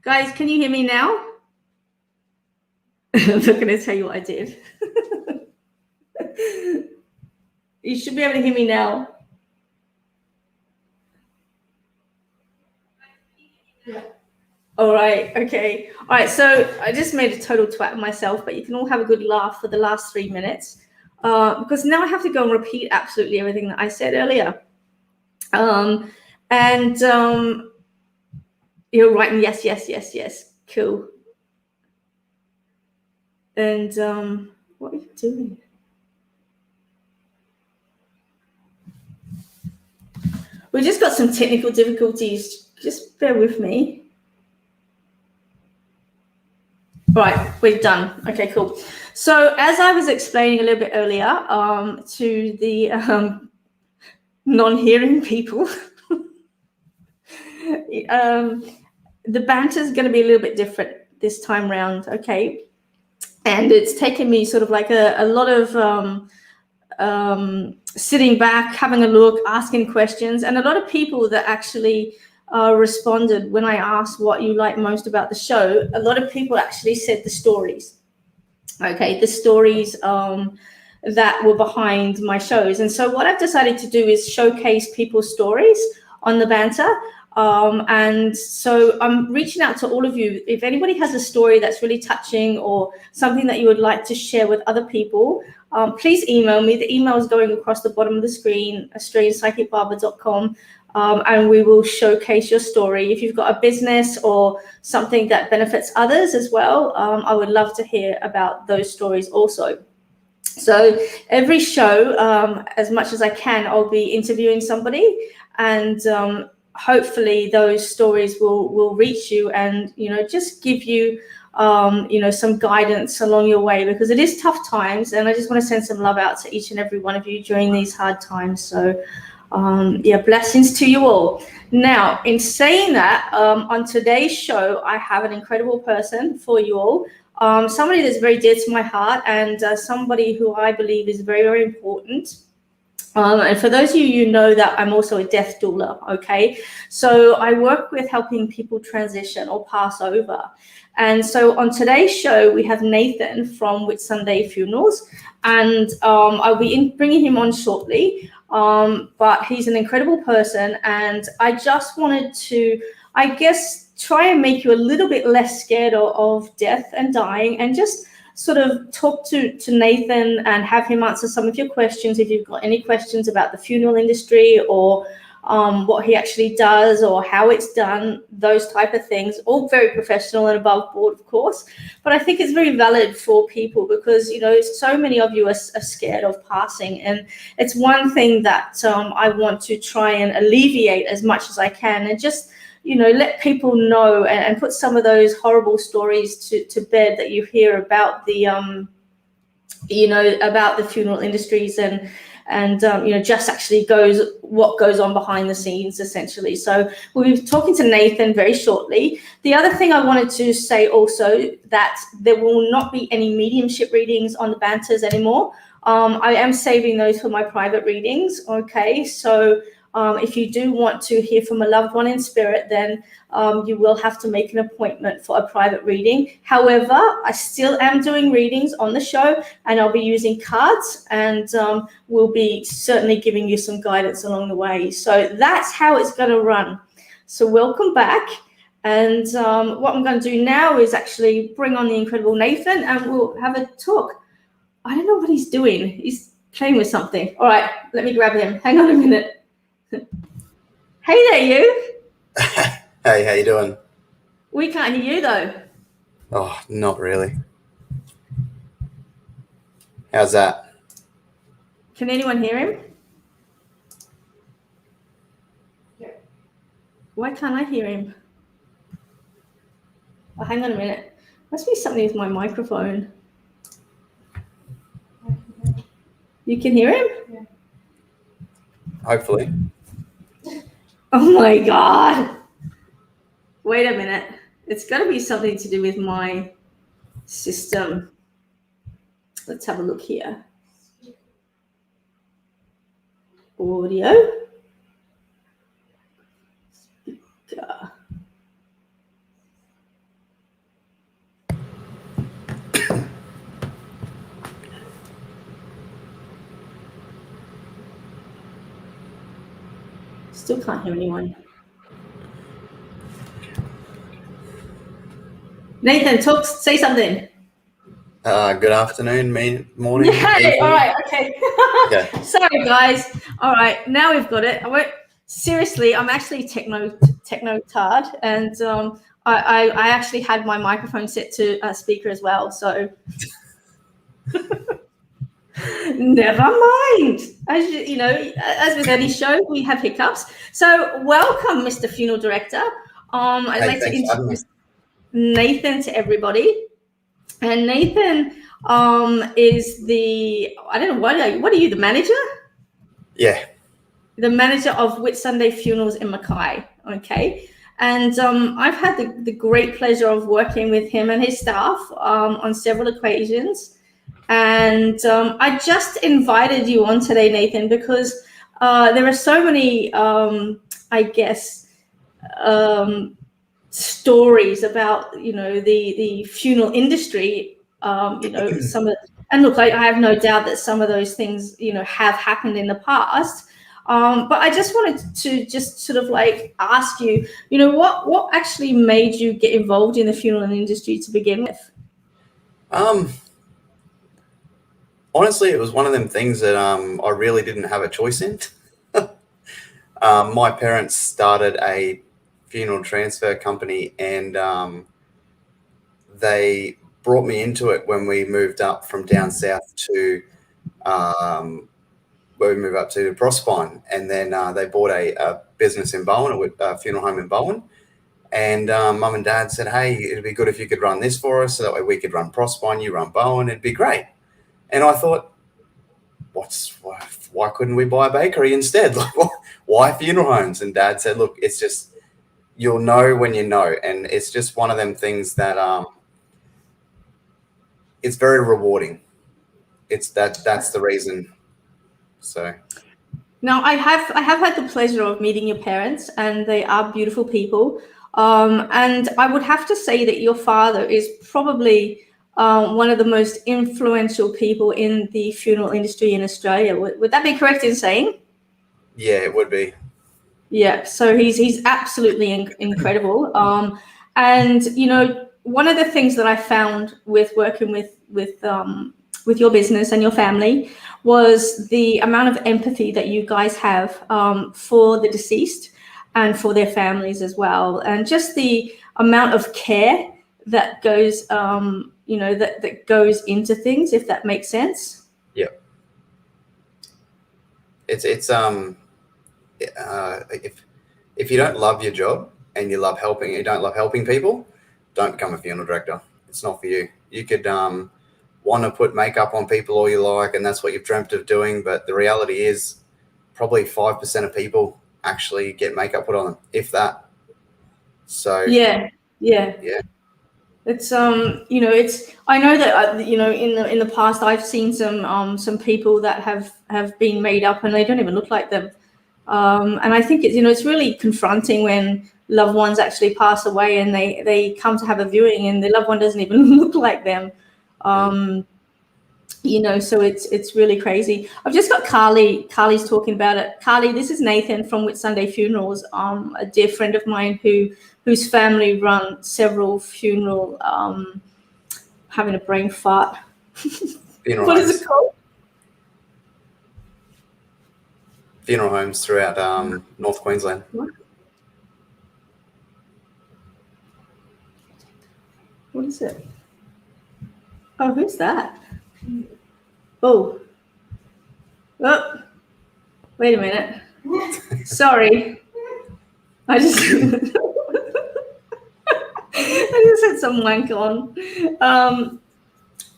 Guys, can you hear me now? I'm not going to tell you what I did. You should be able to hear me now. Yeah. All right. Okay. All right. So I just made a total twat of myself, but you can all have a good laugh for the last 3 minutes because now I have to go and repeat absolutely everything that I said earlier. You're writing yes, yes, yes, yes. Cool. And what are you doing? We just got some technical difficulties. Just bear with me. Right, we're done. Okay, cool. So as I was explaining a little bit earlier to the non-hearing people, the banter is going to be a little bit different this time round, okay? And it's taken me sort of like a lot of sitting back, having a look, asking questions, and a lot of people that actually responded when I asked what you like most about the show. A lot of people actually said the stories. Okay, the stories that were behind my shows. And so what I've decided to do is showcase people's stories on the Banter. And so I'm reaching out to all of you. If anybody has a story that's really touching or something that you would like to share with other people, please email me. The email is going across the bottom of the screen, AustralianPsychicBarber.com. And we will showcase your story. If you've got a business or something that benefits others as well, I would love to hear about those stories also. So every show, as much as I can, I'll be interviewing somebody, and hopefully those stories will reach you and, just give you, some guidance along your way, because it is tough times, and I just want to send some love out to each and every one of you during these hard times. So blessings to you all. Now, in saying that, on today's show, I have an incredible person for you all. Somebody that's very dear to my heart, and somebody who I believe is very, very important. And for those of you know that I'm also a death doula, okay? So I work with helping people transition or pass over. And so on today's show, we have Nathan from Whitsunday Funerals, and I'll be bringing him on shortly. But he's an incredible person, and I just wanted to, I guess, try and make you a little bit less scared of death and dying, and just sort of talk to Nathan and have him answer some of your questions. If you've got any questions about the funeral industry or what he actually does or how it's done, those type of things, all very professional and above board, of course. But I think it's very valid for people because, so many of you are scared of passing. And it's one thing that I want to try and alleviate as much as I can, and just let people know and put some of those horrible stories to bed that you hear about the, about the funeral industries and just actually what goes on behind the scenes, essentially. So we'll be talking to Nathan very shortly. The other thing I wanted to say also, that there will not be any mediumship readings on the Banters anymore. I am saving those for my private readings, okay? So if you do want to hear from a loved one in spirit, then you will have to make an appointment for a private reading. However, I still am doing readings on the show, and I'll be using cards, and we'll be certainly giving you some guidance along the way. So that's how it's going to run. So welcome back. And what I'm going to do now is actually bring on the incredible Nathan, and we'll have a talk. I don't know what he's doing. He's playing with something. All right, let me grab him. Hang on a minute. Hey there, you. Hey, how you doing? We can't hear you, though. Oh, not really. How's that? Can anyone hear him? Yeah. Why can't I hear him? Oh, hang on a minute. Must be something with my microphone. You can hear him? Yeah. Hopefully. Oh my God. Wait a minute. It's got to be something to do with my system. Let's have a look here. Audio. Speaker. Still can't hear anyone. Nathan, say something. Good afternoon, morning, Yeah, evening. all right, okay. Okay. Sorry, guys. All right, now we've got it. Seriously, I'm actually techno-tard, and I actually had my microphone set to speaker as well, so never mind. As you know, as with any show, we have hiccups. So welcome, Mr. Funeral Director. I'd Hey, like to thanks for having me. introduce Nathan to everybody. And Nathan is I don't know, what are you, the manager? Yeah. The manager of Whitsunday Funerals in Mackay, okay? And I've had the great pleasure of working with him and his staff on several occasions. And I just invited you on today, Nathan, because there are so many, I guess, stories about, the funeral industry, and look, I have no doubt that some of those things, have happened in the past. But I just wanted to just sort of like ask you, what actually made you get involved in the funeral industry to begin with? Honestly, it was one of them things that I really didn't have a choice in. My parents started a funeral transfer company, and they brought me into it when we moved up from down south to where we moved up to Proserpine, and then they bought a business in Bowen, a funeral home in Bowen. And mum and dad said, hey, it'd be good if you could run this for us, so that way we could run Proserpine, you run Bowen, it'd be great. And I thought, why couldn't we buy a bakery instead? Like, why funeral homes? And dad said, look, it's just, you'll know when you know. And it's just one of them things that it's very rewarding. That's the reason. So now I have had the pleasure of meeting your parents, and they are beautiful people. And I would have to say that your father is probably one of the most influential people in the funeral industry in Australia. Would that be correct in saying? yeah, it would be. Yeah, so he's absolutely incredible. And one of the things that I found with working with your business and your family was the amount of empathy that you guys have for the deceased and for their families as well, and just the amount of care that goes that goes into things, if that makes sense. Yeah. It's if you don't love your job and you don't love helping people, don't become a funeral director. It's not for you. You could want to put makeup on people all you like, and that's what you've dreamt of doing, but the reality is probably 5% of people actually get makeup put on them, if that. So yeah. It's it's, I know that in the past I've seen some people that have been made up and they don't even look like them, and I think it's it's really confronting when loved ones actually pass away and they come to have a viewing and their loved one doesn't even look like them. So it's really crazy. I've just got Carly's talking about it. Carly, this is Nathan from Whitsunday Funerals, a dear friend of mine whose family run several funeral, having a brain fart. funeral What homes, is it called? funeral homes throughout North Queensland. What is it? Oh, who's that? Oh, wait a minute. Sorry. I just had some wank on.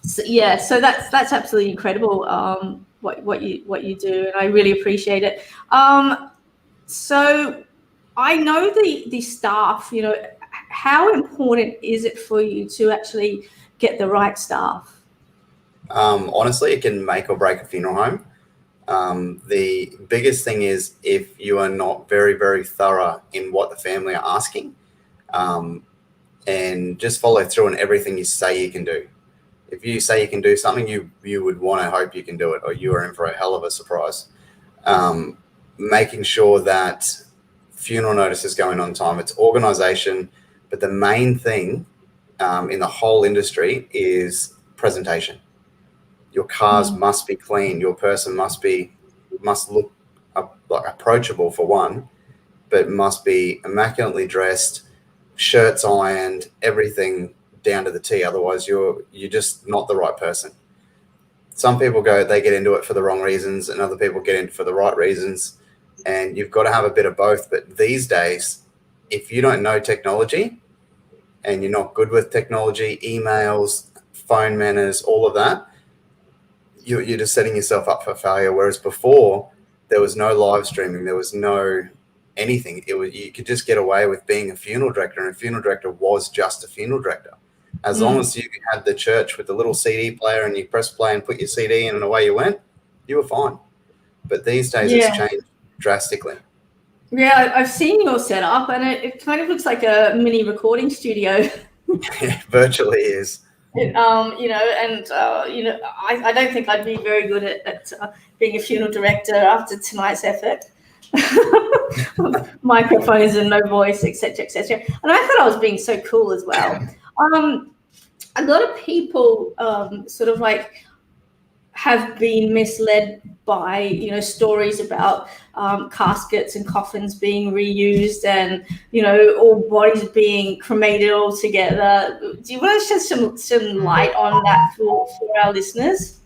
So that's absolutely incredible. What you do, and I really appreciate it. So I know the staff. How important is it for you to actually get the right staff? Honestly, it can make or break a funeral home. The biggest thing is if you are not very, very thorough in what the family are asking, and just follow through on everything you say you can do. If you say you can do something, you would want to hope you can do it, or you are in for a hell of a surprise. Making sure that funeral notices going on time. It's organization. But the main thing in the whole industry is presentation. Your cars must be clean. Your person must look like approachable for one, but must be immaculately dressed, shirts ironed, everything down to the T. Otherwise, you're just not the right person. Some people they get into it for the wrong reasons, and other people get into it for the right reasons. And you've got to have a bit of both. But these days, if you don't know technology and you're not good with technology, emails, phone manners, all of that, you're just setting yourself up for failure. Whereas before, there was no live streaming, there was no anything. You could just get away with being a funeral director, and a funeral director was just a funeral director. As long as you had the church with the little CD player and you press play and put your CD in and away you went, you were fine. But these days it's changed drastically. Yeah, I've seen your setup, and it kind of looks like a mini recording studio. It virtually is. I don't think I'd be very good at being a funeral director after tonight's effort. Microphones and no voice, etc., etc. And I thought I was being so cool as well. A lot of people sort of like have been misled by stories about caskets and coffins being reused, and all bodies being cremated all together. Do you want to shed some light on that for our listeners?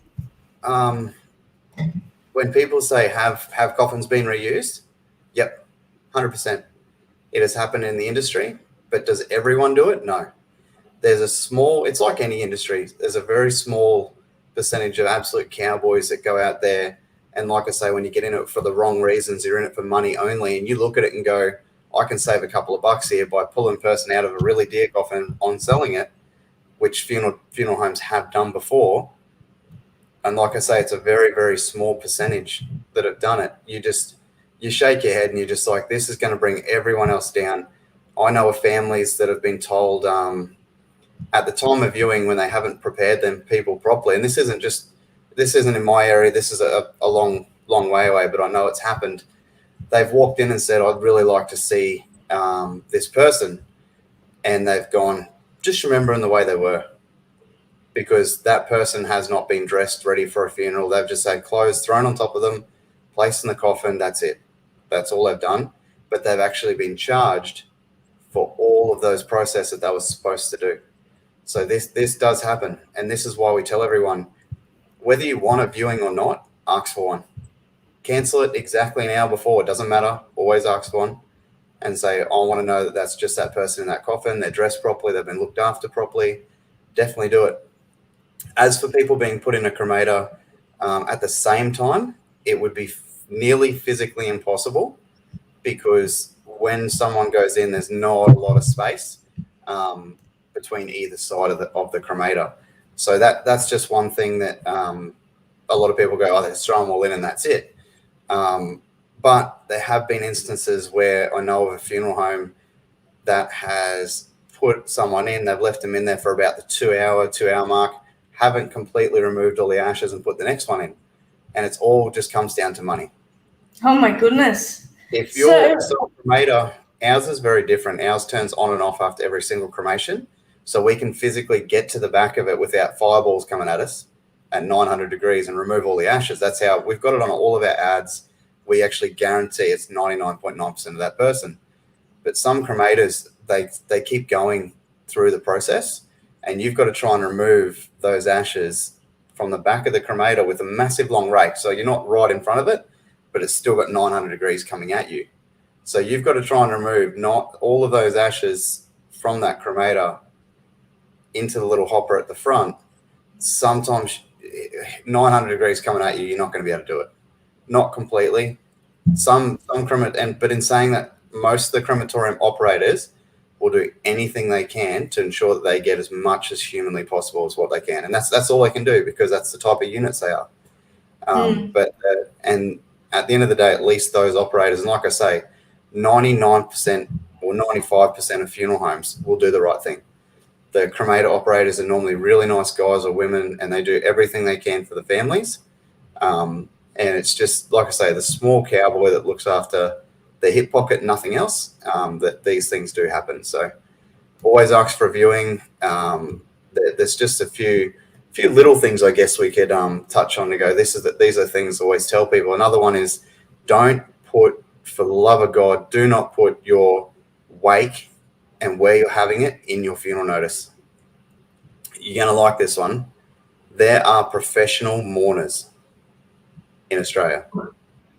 When people say have coffins been reused, yep, 100%. It has happened in the industry, but does everyone do it? No. It's like any industry. There's a very small percentage of absolute cowboys that go out there. And like I say, when you get in it for the wrong reasons, you're in it for money only. And you look at it and go, I can save a couple of bucks here by pulling a person out of a really dear coffin on selling it, which funeral homes have done before. And like I say, it's a very, very small percentage that have done it. You shake your head and you're just like, this is going to bring everyone else down. I know of families that have been told at the time of viewing, when they haven't prepared them people properly, and this isn't in my area, this is a long way away, but I know it's happened. They've walked in and said, I'd really like to see this person. And they've gone, just remembering the way they were, because that person has not been dressed ready for a funeral. They've just had clothes thrown on top of them, placed in the coffin. That's it. That's all they've done. But they've actually been charged for all of those processes that they were supposed to do. So this does happen. And this is why we tell everyone, whether you want a viewing or not, ask for one. Cancel it exactly an hour before. It doesn't matter. Always ask for one and say, I want to know that that's just that person in that coffin. They're dressed properly. They've been looked after properly. Definitely do it. As for people being put in a cremator at the same time, it would be nearly physically impossible, because when someone goes in, there's not a lot of space between either side of the cremator. So that's just one thing that a lot of people go, oh, let's throw them all in and that's it. But there have been instances where I know of a funeral home that has put someone in, they've left them in there for about the 2 hour mark, haven't completely removed all the ashes and put the next one in. And it's all just comes down to money. Oh my goodness. If you're a cremator, ours is very different. Ours turns on and off after every single cremation. So we can physically get to the back of it without fireballs coming at us at 900 degrees and remove all the ashes. That's how we've got it on all of our ads. We actually guarantee it's 99.9% of that person. But some cremators, they keep going through the process, and you've got to try and remove those ashes from the back of the cremator with a massive long rake. So you're not right in front of it, but it's still got 900 degrees coming at you. So you've got to try and remove not all of those ashes from that cremator into the little hopper at the front. Sometimes 900 degrees coming at you, you're not going to be able to do it. Not completely. But in saying that, most of the crematorium operators will do anything they can to ensure that they get as much as humanly possible as what they can, and that's all they can do, because that's the type of units they are. But at the end of the day, at least those operators, and like I say, 99% or 95% of funeral homes will do the right thing. The cremator operators are normally really nice guys or women, and they do everything they can for the families. And it's just, like I say, the small cowboy that looks after their hip pocket, nothing else, that these things do happen. So always ask for viewing. There's just a few little things I guess we could touch on to go. These are things I always tell people. Another one is, don't put, for the love of God, do not put your wake and where you're having it in your funeral notice. You're going to like this one. There are professional mourners in Australia.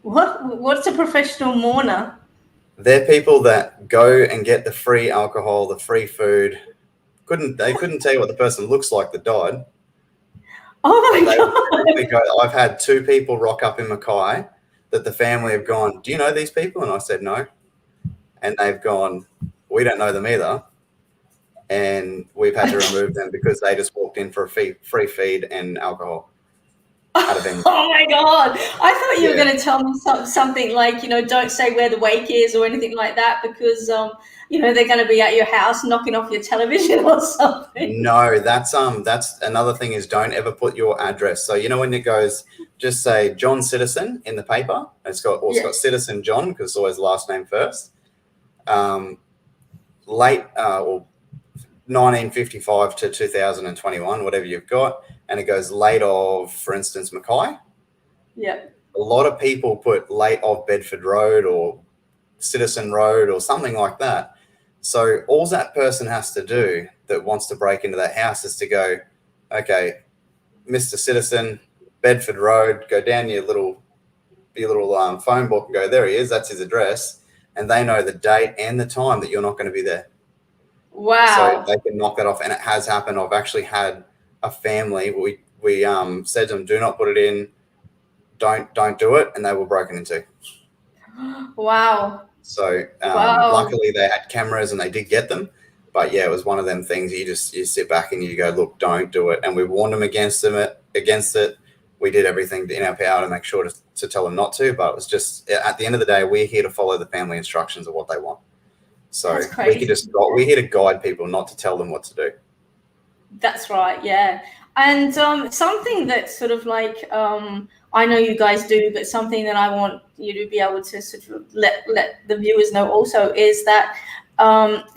What's a professional mourner? They're people that go and get the free alcohol, the free food. They couldn't tell you what the person looks like that died. Oh my God. I've had 2 people rock up in Mackay that the family have gone, do you know these people? And I said, no. And they've gone, we don't know them either. And we've had to remove them because they just walked in for a free feed and alcohol. Oh my God. I thought you were going to tell me something like, don't say where the wake is or anything like that, because, they're going to be at your house knocking off your television or something. No, that's another thing is, don't ever put your address. So, when it goes, just say John Citizen in the paper. It's got Citizen John, because it's always last name first. Late, or 1955 to 2021, whatever you've got, and it goes late of, for instance, Mackay. Yeah. A lot of people put late of Bedford Road or Citizen Road or something like that. So all that person has to do that wants to break into that house is to go, okay, Mr. Citizen, Bedford Road, go down your little phone book and go, there he is, that's his address. And they know the date and the time that you're not going to be there. Wow. So they can knock that off. And it has happened. I've actually had a family, we said to them, do not put it in, don't do it. And they were broken into. Wow. So luckily they had cameras and they did get them. But yeah, it was one of them things you sit back and you go, look, don't do it. And we warned them against it. We did everything in our power to make sure to tell them not to. But it was just, at the end of the day, we're here to follow the family instructions of what they want. So we're here to guide people, not to tell them what to do. That's right, yeah. And something that's sort of like, I know you guys do, but something that I want you to be able to sort of let the viewers know also is that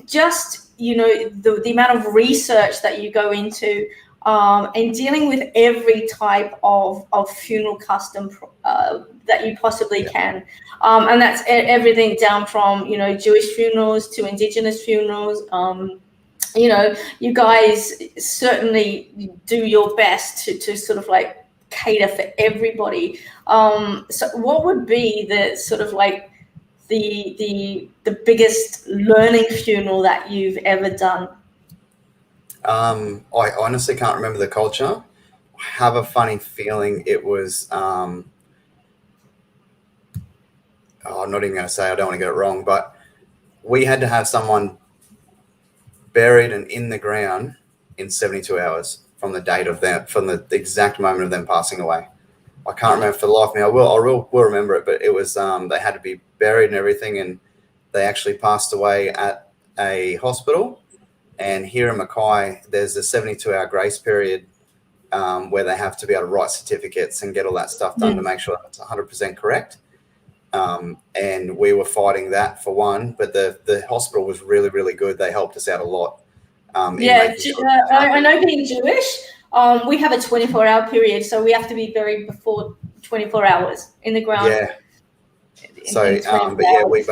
just, the amount of research that you go into and dealing with every type of funeral custom that you possibly can. And that's everything down from, Jewish funerals to Indigenous funerals. You guys certainly do your best to sort of like cater for everybody. So what would be the sort of like the biggest learning funeral that you've ever done? I honestly can't remember the culture. I have a funny feeling it was, I'm not even going to say, I don't want to get it wrong, but we had to have someone buried and in the ground in 72 hours from the date of them, from the exact moment of them passing away. I can't remember for the life of me. I will remember it, but it was, they had to be buried and everything, and they actually passed away at a hospital. And here in Mackay, there's a 72-hour grace period where they have to be able to write certificates and get all that stuff done to make sure it's 100% correct. And we were fighting that for one, but the hospital was really, really good. They helped us out a lot. I know being Jewish, we have a 24-hour period, so we have to be buried before 24 hours in the ground. Yeah. So, but yeah, we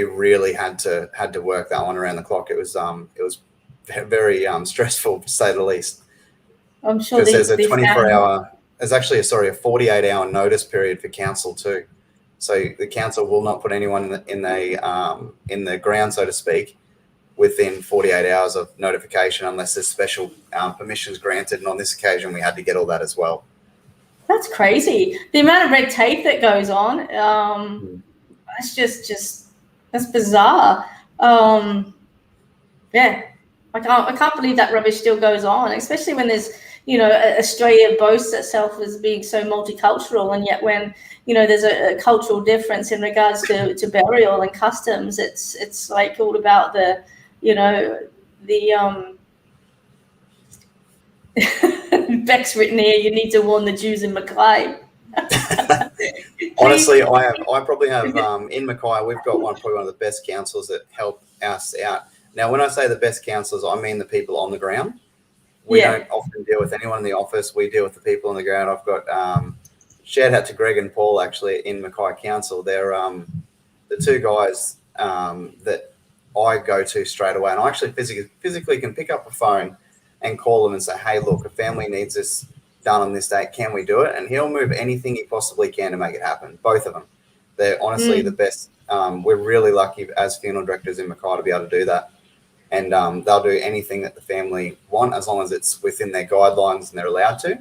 really had to work that one around the clock. It was very stressful, to say the least. I'm sure because there's a 24-hour. There's actually a 48-hour notice period for council too. So the council will not put anyone in the ground, so to speak, within 48 hours of notification unless there's special permissions granted. And on this occasion, we had to get all that as well. That's crazy. The amount of red tape that goes on. That's just that's bizarre. Yeah, I can't believe that rubbish still goes on, especially when there's, Australia boasts itself as being so multicultural, and yet when, there's a cultural difference in regards to burial and customs, it's like all about the Bec's written here, you need to warn the Jews in Mackay. Honestly, I probably have in Mackay, we've got probably one of the best counsellors that help us out. Now, when I say the best counsellors, I mean the people on the ground. We Yeah. don't often deal with anyone in the office. We deal with the people on the ground. I've got shout out to Greg and Paul actually in Mackay Council. They're the two guys that I go to straight away, and I actually physically can pick up a phone and call them and say, "Hey, look, a family needs this done on this date. Can we do it?" And he'll move anything he possibly can to make it happen. Both of them. They're honestly the best. We're really lucky as funeral directors in Mackay to be able to do that. And they'll do anything that the family want as long as it's within their guidelines and they're allowed to.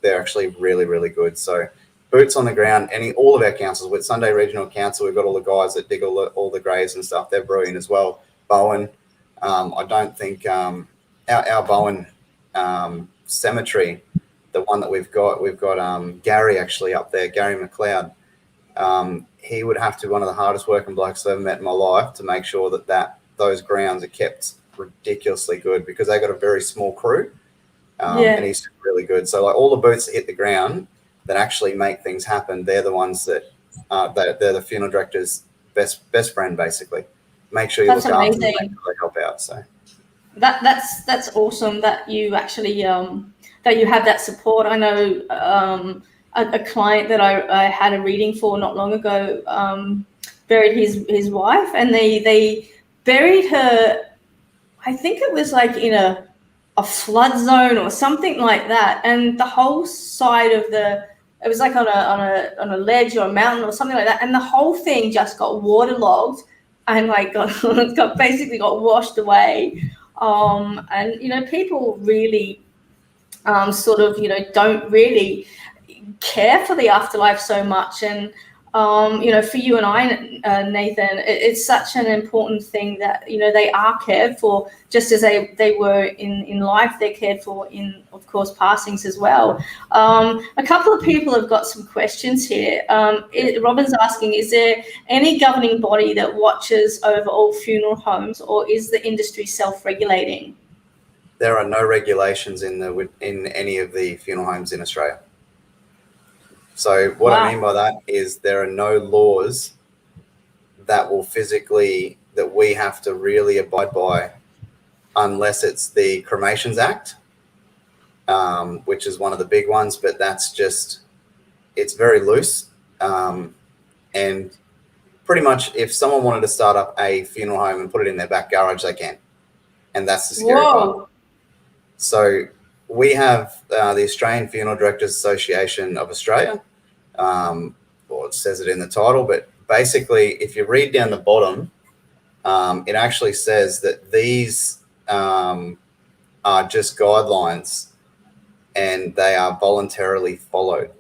They're actually really, really good. So boots on the ground, all of our councils, with Sunday Regional Council, we've got all the guys that dig all the graves and stuff. They're brilliant as well. Bowen, I don't think our Bowen cemetery, the one that we've got Gary actually up there, Gary McLeod. He would have to be one of the hardest working blokes I've ever met in my life to make sure that those grounds are kept ridiculously good, because they got a very small crew, and he's really good. So like all the boots that hit the ground that actually make things happen, they're the ones that they're the funeral director's best friend, basically. Make sure you look after them, make sure they help out. So that's awesome that you actually that you have that support. I know a client that I had a reading for not long ago buried his wife, and they buried her, I think it was like in a flood zone or something like that, and the whole side of it was like on a ledge or a mountain or something like that, and the whole thing just got waterlogged and like basically got washed away. And people really sort of don't really care for the afterlife so much. And for you and I, Nathan, it's such an important thing that they are cared for, just as they were in life. They're cared for in, of course, passings as well. A couple of people have got some questions here. Robin's asking, is there any governing body that watches over all funeral homes, or is the industry self-regulating? There are no regulations in any of the funeral homes in Australia. So what I mean by that is there are no laws that we have to really abide by, unless it's the Cremations Act, which is one of the big ones, but it's very loose. And pretty much if someone wanted to start up a funeral home and put it in their back garage, they can. And that's the scary part. So we have the Australian Funeral Directors Association of Australia. Well, it says it in the title, but basically, if you read down the bottom, it actually says that these are just guidelines and they are voluntarily followed.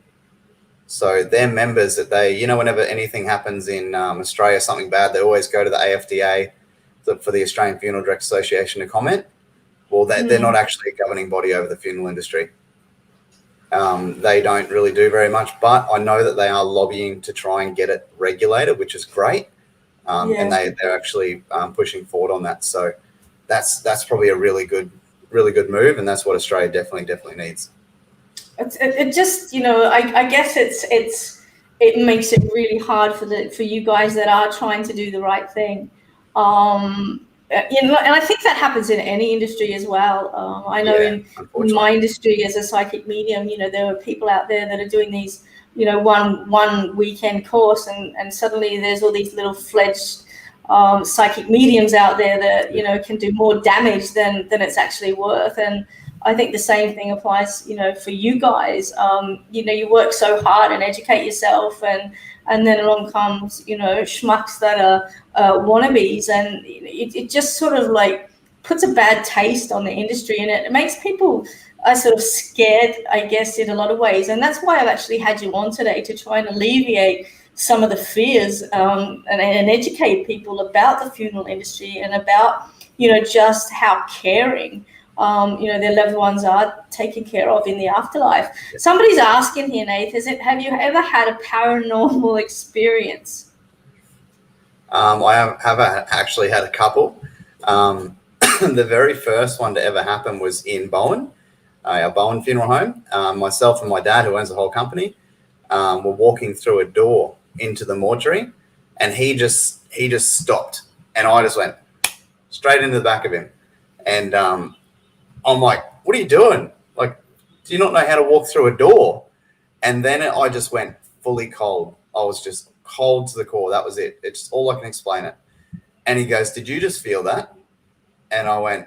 So their members that whenever anything happens in Australia, something bad, they always go to the AFDA for the Australian Funeral Directors Association to comment. Well, they're not actually a governing body over the funeral industry. They don't really do very much, but I know that they are lobbying to try and get it regulated, which is great. And they're actually pushing forward on that. So that's probably a really good move, and that's what Australia definitely needs. It just, I guess it makes it really hard for you guys that are trying to do the right thing. And I think that happens in any industry as well. I know in my industry as a psychic medium, there are people out there that are doing these, one weekend course, and suddenly there's all these little fledged psychic mediums out there that can do more damage than it's actually worth. And I think the same thing applies, for you guys. You work so hard and educate yourself, and then along comes, schmucks that are wannabes, and it just sort of like puts a bad taste on the industry, and it makes people sort of scared, I guess, in a lot of ways. And that's why I've actually had you on today, to try and alleviate some of the fears and educate people about the funeral industry and about, just how caring their loved ones are taken care of in the afterlife. Somebody's asking here, Nath, have you ever had a paranormal experience? I have actually had a couple. The very first one to ever happen was in Bowen, our Bowen funeral home. Myself and my dad, who owns the whole company, were walking through a door into the mortuary, and he just stopped, and I just went straight into the back of him, and I'm like, "What are you doing? Like, do you not know how to walk through a door?" And then I just went fully cold. I was just cold to the core. That was it. It's all I can explain it. And he goes, "Did you just feel that?" And I went,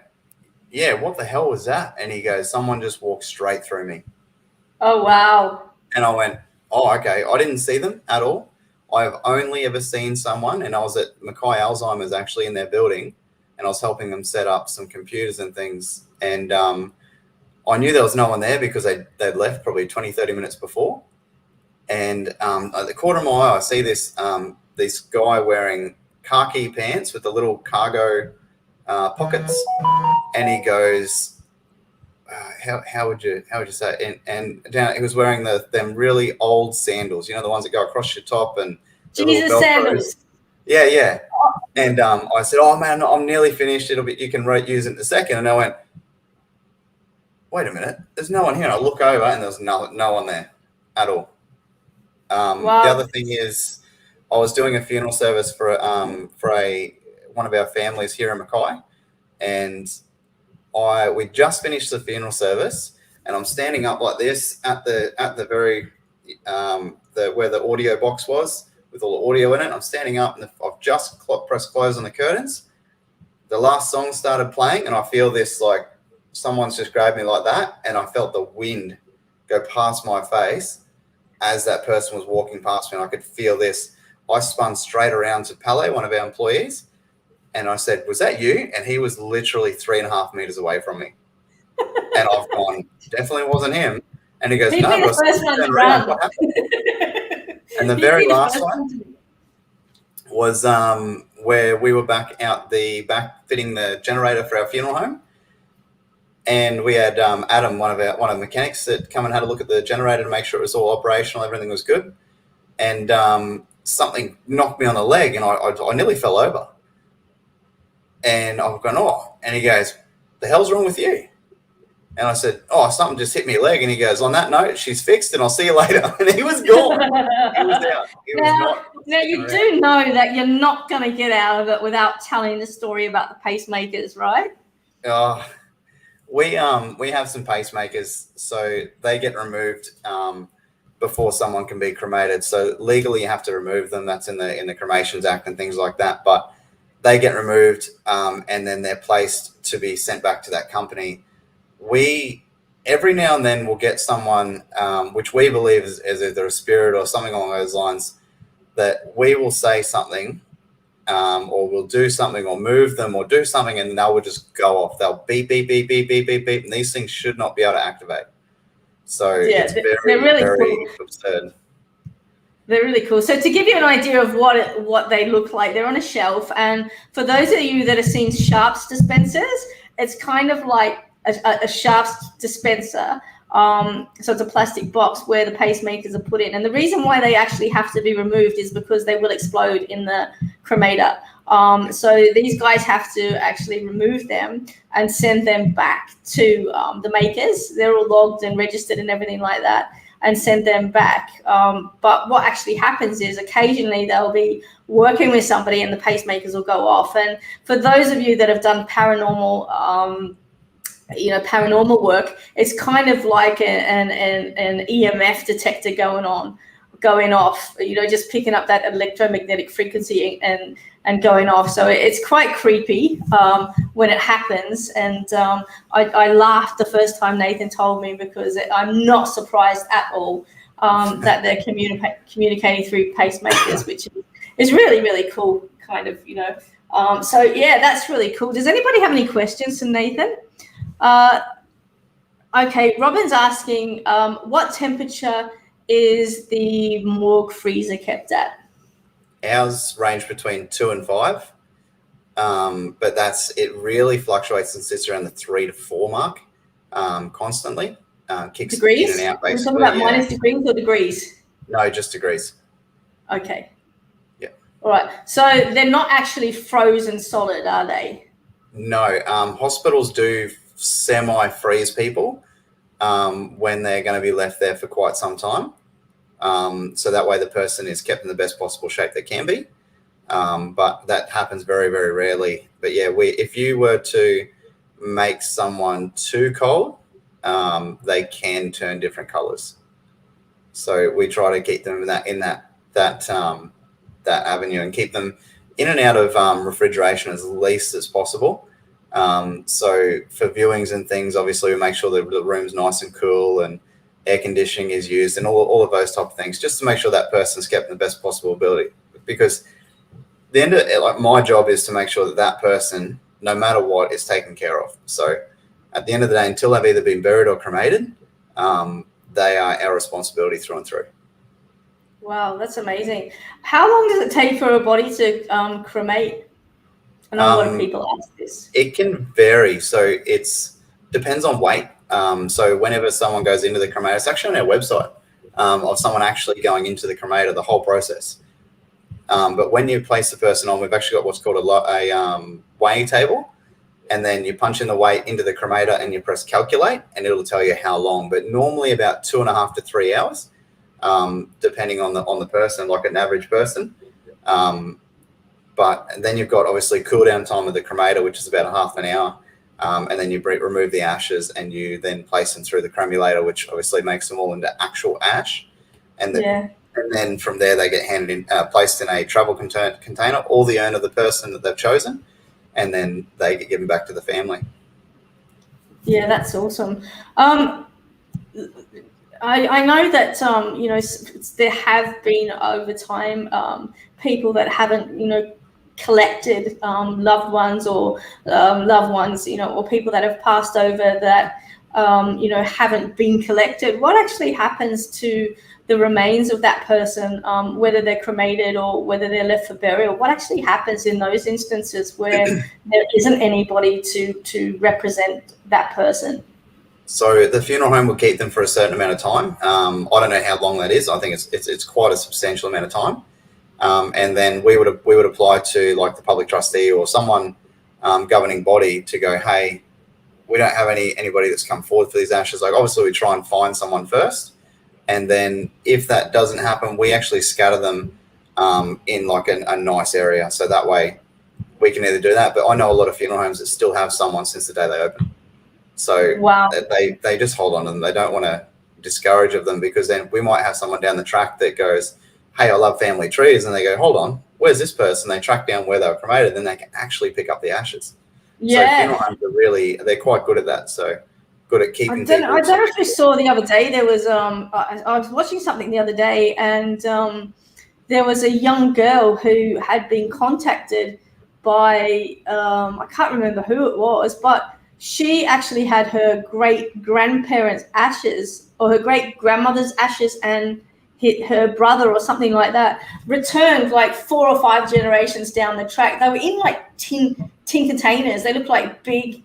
"Yeah, what the hell was that?" And he goes, "Someone just walked straight through me." Oh, wow. And I went, "Oh, okay." I didn't see them at all. I've only ever seen someone, and I was at Mackay Alzheimer's actually in their building, and I was helping them set up some computers and things. And I knew there was no one there because they'd left probably 20, 30 minutes before. And at the corner of my eye, I see this guy wearing khaki pants with the little cargo pockets, and he goes, how would you say it? And down, he was wearing them really old sandals, the ones that go across your top and the Jesus little Velcros. sandals. Yeah. And I said, "Oh man, I'm nearly finished. You can use it in a second." And I went, "Wait a minute, there's no one here." And I look over, and there's no one there at all. Wow. The other thing is, I was doing a funeral service for one of our families here in Mackay, and we just finished the funeral service, and I'm standing up like this at the very where the audio box was with all the audio in it. I'm standing up, and I've just pressed close on the curtains. The last song started playing, and I feel this, like someone's just grabbed me like that, and I felt the wind go past my face as that person was walking past me, and I could feel this. I spun straight around to Pele, one of our employees, and I said, "Was that you?" And he was literally 3.5 meters away from me. And I've gone, "Definitely wasn't him." And he goes, He'd "No, be but the first one to run. what happened?" And the He'd very be the last first one to- was where we were back fitting the generator for our funeral home. And we had Adam, one of the mechanics, that come and had a look at the generator to make sure it was all operational, everything was good. And something knocked me on the leg, and I nearly fell over. And I've gone, "Oh," and he goes, "The hell's wrong with you?" And I said, "Oh, something just hit me leg." And he goes, "On that note, she's fixed, and I'll see you later." And he was gone. He was out. He was not. Now you do know that you're not going to get out of it without telling the story about the pacemakers, right? We have some pacemakers, so they get removed before someone can be cremated. So legally, you have to remove them. That's in the Cremations Act and things like that. But they get removed, and then they're placed to be sent back to that company. We every now and then will get someone, which we believe is either a spirit or something along those lines, that we will say something. Or we'll do something, or move them, or do something, and they will just go off. They'll beep, beep, beep, beep, beep, beep, beep, and these things should not be able to activate. So Yeah, it's they're very, really very cool. absurd. They're really cool. So to give you an idea of what they look like, they're on a shelf. And for those of you that have seen sharps dispensers, it's kind of like a sharps dispenser. So it's a plastic box where the pacemakers are put in. And the reason why they actually have to be removed is because they will explode in the cremator. So these guys have to actually remove them and send them back to the makers. They're all logged and registered and everything like that, and send them back. But what actually happens is occasionally they'll be working with somebody and the pacemakers will go off. And for those of you that have done paranormal work, it's kind of like an EMF detector going off, just picking up that electromagnetic frequency and going off. So it's quite creepy when it happens. And I laughed the first time Nathan told me, because I'm not surprised at all that they're communicating through pacemakers, which is really, really cool, kind of, so yeah, that's really cool. Does anybody have any questions for Nathan? Okay, Robin's asking, what temperature is the morgue freezer kept at? Ours range between 2 and 5, but it really fluctuates and sits around the 3 to 4 mark constantly. Kicks Degrees? in and out, We're basically. talking about minus degrees or degrees? No, just degrees. Okay. Yeah. All right. So they're not actually frozen solid, are they? No. Hospitals do semi-freeze people when they're going to be left there for quite some time. So that way the person is kept in the best possible shape they can be. But that happens very, very rarely. But yeah, if you were to make someone too cold, they can turn different colors. So we try to keep them in that avenue and keep them in and out of refrigeration as least as possible. So for viewings and things, obviously we make sure that the room's nice and cool and air conditioning is used and all of those type of things, just to make sure that person's kept in the best possible ability. Because the end of it, like, my job is to make sure that person, no matter what, is taken care of. So at the end of the day, until they've either been buried or cremated, they are our responsibility through and through. Wow, that's amazing. How long does it take for a body to cremate? I know a lot of people ask this. It can vary. So depends on weight. So whenever someone goes into the cremator, it's actually on our website of someone actually going into the cremator, the whole process. But when you place the person on, we've actually got what's called a weighing table, and then you punch in the weight into the cremator and you press calculate, and it'll tell you how long. But normally about 2.5 to 3 hours, depending on the person, like an average person. But then you've got obviously cool down time of the cremator, which is about half an hour, and then you remove the ashes and you then place them through the cremulator, which obviously makes them all into actual ash, and then from there they get handed in, placed in a travel container, or the urn of the person that they've chosen, and then they get given back to the family. Yeah, that's awesome. I know that there have been over time people that haven't collected loved ones or or people that have passed over that haven't been collected. What actually happens to the remains of that person, whether they're cremated or whether they're left for burial? What actually happens in those instances where there isn't anybody to represent that person? So the funeral home will keep them for a certain amount of time. I don't know how long that is. I think it's quite a substantial amount of time. And then we would apply to like the public trustee or someone governing body to go, hey, we don't have anybody that's come forward for these ashes. Like, obviously we try and find someone first, and then if that doesn't happen, we actually scatter them in like a nice area. So that way we can either do that. But I know a lot of funeral homes that still have someone since the day they open. So wow. they just hold on to them. They don't want to discourage of them, because then we might have someone down the track that goes, hey, I love family trees. And they go, hold on, where's this person? They track down where they were cremated, then they can actually pick up the ashes. Yeah. So funeral homes they're quite good at that. So good at keeping I don't know if you saw the other day, there was, I was watching something the other day, and there was a young girl who had been contacted by, I can't remember who it was, but she actually had her great-grandparents' ashes, or her great-grandmother's ashes, and her brother or something like that returned like 4 or 5 generations down the track. They were in like tin containers. They looked like big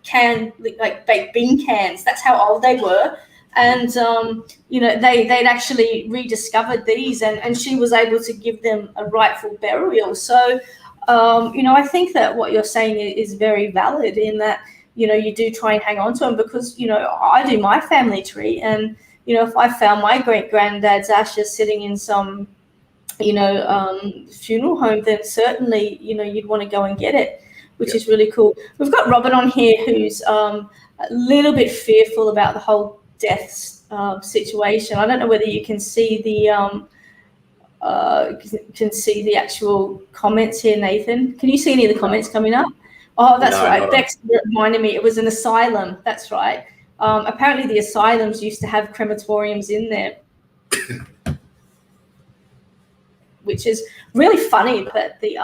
like baked bean cans. That's how old they were. And they'd actually rediscovered these, and she was able to give them a rightful burial. So I think that what you're saying is very valid, in that you do try and hang on to them, because I do my family tree, and if I found my great-granddad's ashes sitting in some, funeral home, then certainly, you'd want to go and get it, which is really cool. We've got Robert on here who's a little bit fearful about the whole death situation. I don't know whether you can see the actual comments here, Nathan. Can you see any of the comments coming up? Oh, that's right. Bex reminded me it was an asylum. That's right. Apparently the asylums used to have crematoriums in there, which is really funny. But the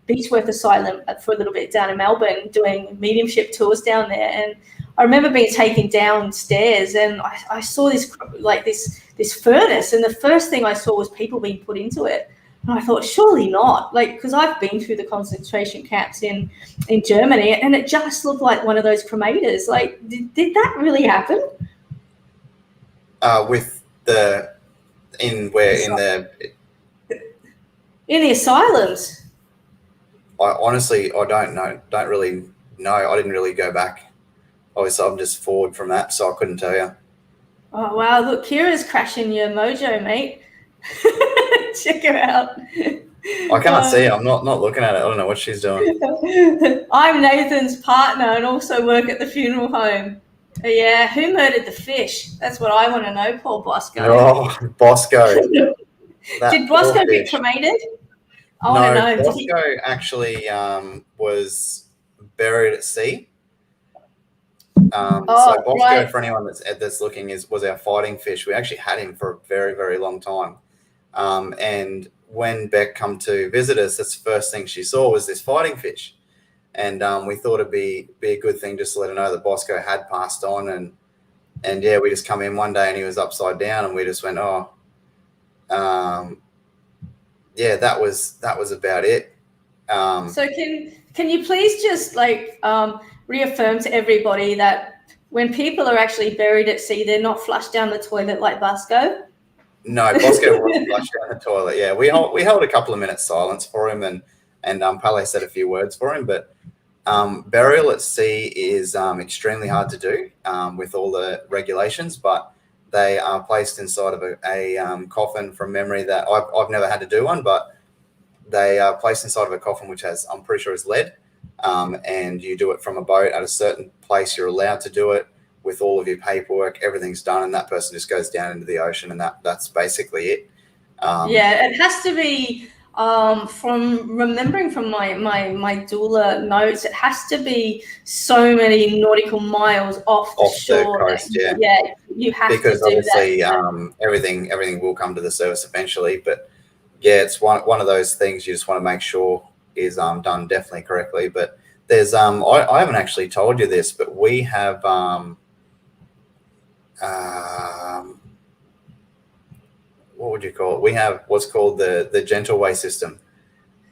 Beechworth Asylum for a little bit down in Melbourne, doing mediumship tours down there, and I remember being taken downstairs, and I saw this furnace, and the first thing I saw was people being put into it. And I thought, surely not, because I've been through the concentration camps in Germany, and it just looked like one of those cremators. Did that really happen? In the asylums? I don't know. Don't really know. I didn't really go back. Obviously, I'm just forward from that, so I couldn't tell you. Oh, wow. Look, Kira's crashing your mojo, mate. Check her out. I can't see it. I'm not looking at it. I don't know what she's doing. I'm Nathan's partner and also work at the funeral home. Yeah, who murdered the fish? That's what I want to know, Paul Bosco. Oh, Bosco. Did Bosco get cremated? I want to know. Bosco actually was buried at sea. So Bosco, right. for anyone that's looking, was our fighting fish. We actually had him for a very, very long time. And when Bec come to visit us, that's the first thing she saw was this fighting fish. And we thought it'd be a good thing just to let her know that Bosco had passed on. And yeah, we just come in one day and he was upside down, and we just went, oh, yeah, that was about it. So can you please just reaffirm to everybody that when people are actually buried at sea, they're not flushed down the toilet like Bosco? No, Bosco wasn't flushed down the toilet. Yeah, we held a couple of minutes silence for him, and Pele said a few words for him. But burial at sea is extremely hard to do with all the regulations. But they are placed inside of a coffin, from memory, that I've never had to do one, but they are placed inside of a coffin which has, I'm pretty sure, is lead. And you do it from a boat at a certain place. You're allowed to do it with all of your paperwork. Everything's done, and that person just goes down into the ocean, and that's basically it. Yeah, it has to be. From remembering from my doula notes, it has to be so many nautical miles off the shore. The coast, yeah. Yeah, you have to do that. Because obviously, everything will come to the surface eventually. But yeah, it's one of those things you just want to make sure is done definitely correctly. But there's I haven't actually told you this, but we have what would you call it? We have what's called the gentle way system.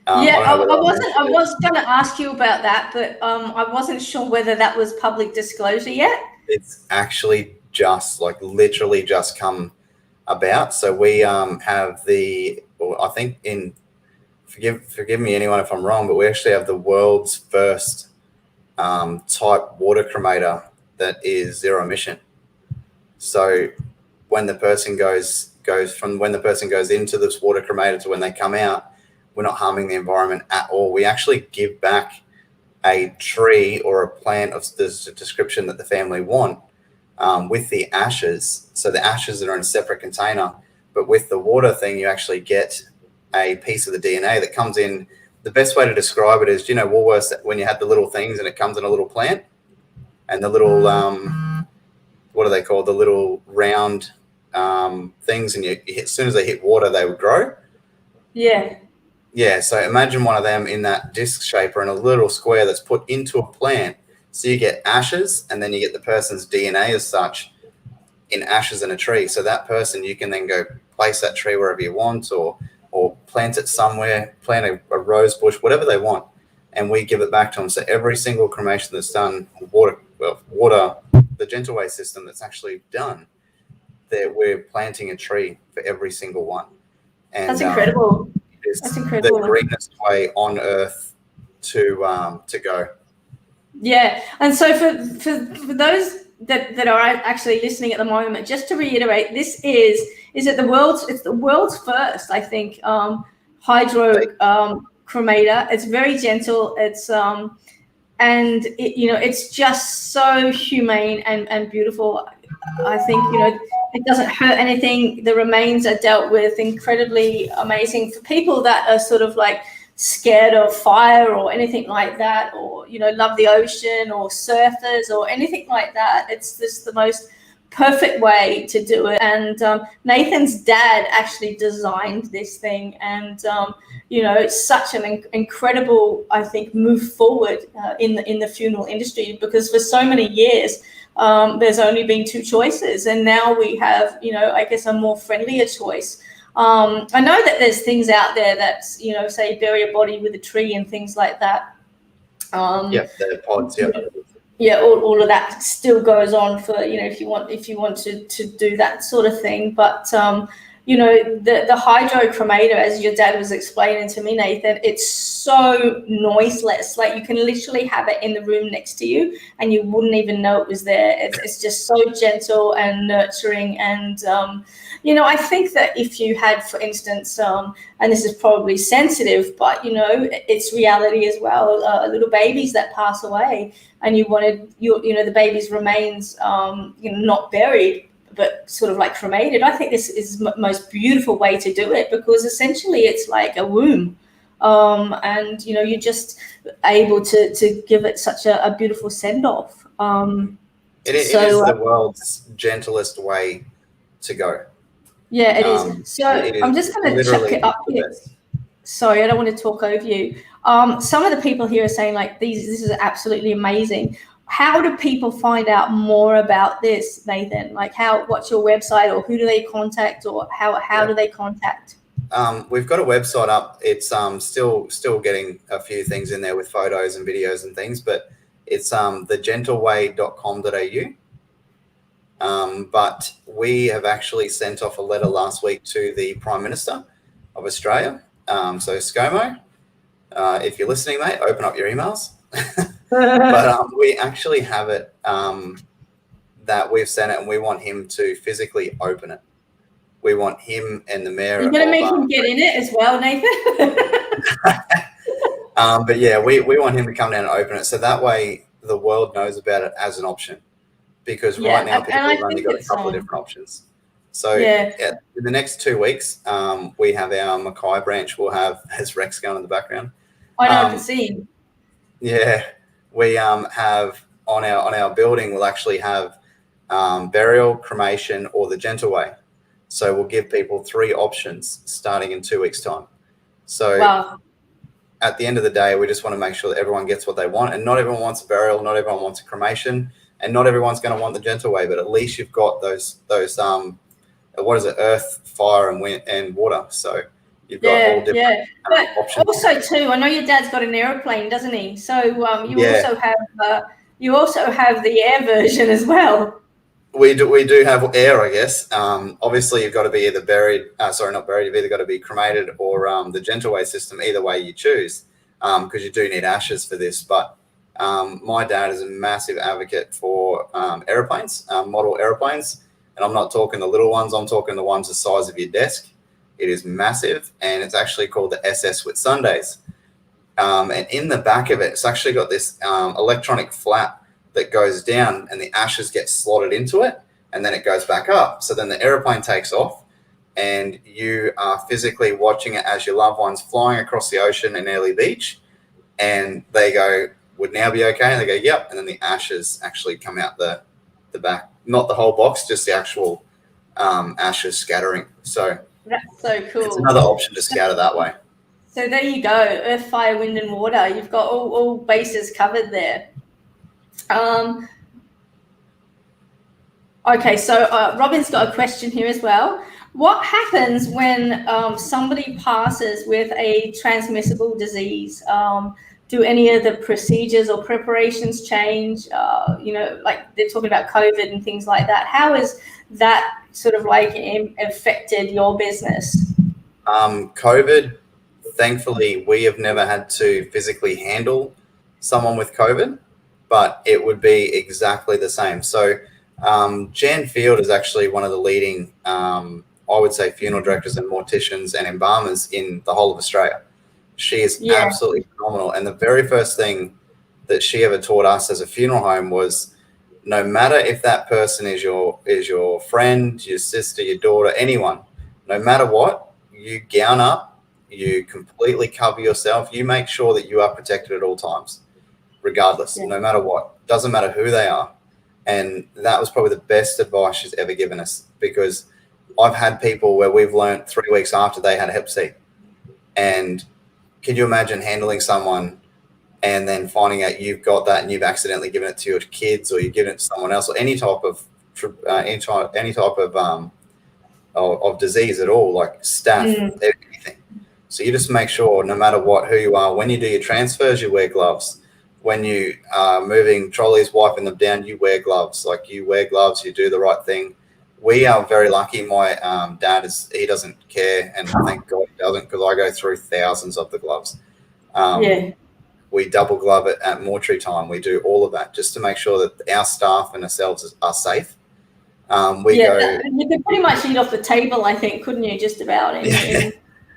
I was going to ask you about that, but I wasn't sure whether that was public disclosure yet. It's actually literally just come about. So we have I think forgive me anyone if I'm wrong, but we actually have the world's first type water cremator that is zero emission. So when the person goes into this water cremator to when they come out, we're not harming the environment at all. We actually give back a tree or a plant of the description that the family want with the ashes. So the ashes are in a separate container, but with the water thing, you actually get a piece of the DNA that comes in. The best way to describe it is, Woolworths, when you had the little things and it comes in a little plant, and the little what are they called? The little round things, and as soon as they hit water, they would grow. Yeah. Yeah. So imagine one of them in that disc shape or in a little square that's put into a plant. So you get ashes, and then you get the person's DNA as such in ashes in a tree. So that person, you can then go place that tree wherever you want, or plant it somewhere, plant a rose bush, whatever they want, and we give it back to them. So every single cremation that's done, water, the gentle way system that's actually done, that we're planting a tree for every single one. And that's incredible. That's incredible. The greenest way on earth to go. Yeah, and so for those that are actually listening at the moment, just to reiterate, this is it the world's first, I think, hydro cremator. It's very gentle. It's and it's just so humane and beautiful. I think it doesn't hurt anything. The remains are dealt with incredibly amazing for people that are sort of like scared of fire or anything like that, or love the ocean or surfers or anything like that. It's just the most perfect way to do it. And Nathan's dad actually designed this thing, and it's such an incredible, I think, move forward in the funeral industry, because for so many years there's only been two choices, and now we have I guess a more friendlier choice. I know that there's things out there that say bury a body with a tree and things like that. The pods. Yeah, all of that still goes on for if you want to do that sort of thing. But you know, the hydro cremator, as your dad was explaining to me, Nathan, it's so noiseless. Like you can literally have it in the room next to you and you wouldn't even know it was there. It's just so gentle and nurturing. And, you know, I think that if you had, for instance, and this is probably sensitive, but, you know, it's reality as well, little babies that pass away and you wanted, you know, the baby's remains, you know, not buried, but sort of like cremated. I think this is most beautiful way to do it, because essentially it's like a womb. And, you know, you're just able to give it such a beautiful send-off. It is the world's gentlest way to go. Yeah, it is. So I'm just going to check it up here. Sorry, I don't want to talk over you. Some of the people here are saying like this is absolutely amazing. How do people find out more about this, Nathan? Like what's your website, or who do they contact, or how do they contact? We've got a website up. It's still getting a few things in there with photos and videos and things, but it's thegentleway.com.au. But we have actually sent off a letter last week to the Prime Minister of Australia. So ScoMo, if you're listening, mate, open up your emails. But we actually have it that we've sent it, and we want him to physically open it. We want him and the mayor. You're going to make him get in it as well, Nathan? But yeah, we want him to come down and open it, so that way the world knows about it as an option. Because right now people have only got a couple of different options. So in the next 2 weeks, we have our Mackay branch. We'll have, as Rex going in the background. I know, I can see him. Yeah, we have on our building. We'll actually have burial, cremation, or the gentle way. So we'll give people 3 options starting in 2 weeks' time. So at the end of the day, we just want to make sure that everyone gets what they want, and not everyone wants a burial, not everyone wants a cremation, and not everyone's going to want the gentle way. But at least you've got those what is it? Earth, fire, and wind and water. So you've got all different options. Also, too, I know your dad's got an aeroplane, doesn't he? So you also have the air version as well. We do have air, I guess. Obviously, you've got to be either buried. Not buried. You've either got to be cremated or the gentle way system. Either way you choose, because you do need ashes for this. But my dad is a massive advocate for airplanes, model airplanes. And I'm not talking the little ones. I'm talking the ones the size of your desk. It is massive, and it's actually called the SS Whitsundays. And in the back of it, it's actually got this electronic flap that goes down, and the ashes get slotted into it, and then it goes back up. So then the airplane takes off, and you are physically watching it as your loved one's flying across the ocean in Airlie Beach, and they go, "Would now be okay?" And they go, "Yep." And then the ashes actually come out the back. Not the whole box, just the actual ashes scattering. So that's so cool. It's another option to scatter that way. So there you go. Earth, fire, wind, and water. You've got all bases covered there. Okay, so Robin's got a question here as well. What happens when somebody passes with a transmissible disease? Do any of the procedures or preparations change? Like they're talking about COVID and things like that. How has that sort of like affected your business? COVID, thankfully, we have never had to physically handle someone with COVID, but it would be exactly the same. So Jan Field is actually one of the leading, I would say, funeral directors and morticians and embalmers in the whole of Australia. She is absolutely phenomenal. And the very first thing that she ever taught us as a funeral home was, no matter if that person is your friend, your sister, your daughter, anyone, no matter what, you gown up, you completely cover yourself, you make sure that you are protected at all times, regardless, no matter what. Doesn't matter who they are. And that was probably the best advice she's ever given us, because I've had people where we've learned 3 weeks after they had Hep C. And can you imagine handling someone and then finding out you've got that and you've accidentally given it to your kids, or you've given it to someone else, or any type of disease at all, like staph, anything. So you just make sure, no matter what, who you are, when you do your transfers, you wear gloves. When you are moving trolleys, wiping them down, you wear gloves. Like, you wear gloves, you do the right thing. we are very lucky. My dad he doesn't care, and thank God he doesn't, because I go through thousands of the gloves. Yeah. We double glove it at mortuary time. We do all of that just to make sure that our staff and ourselves are safe. You could pretty much eat off the table, I think, couldn't you? Just about in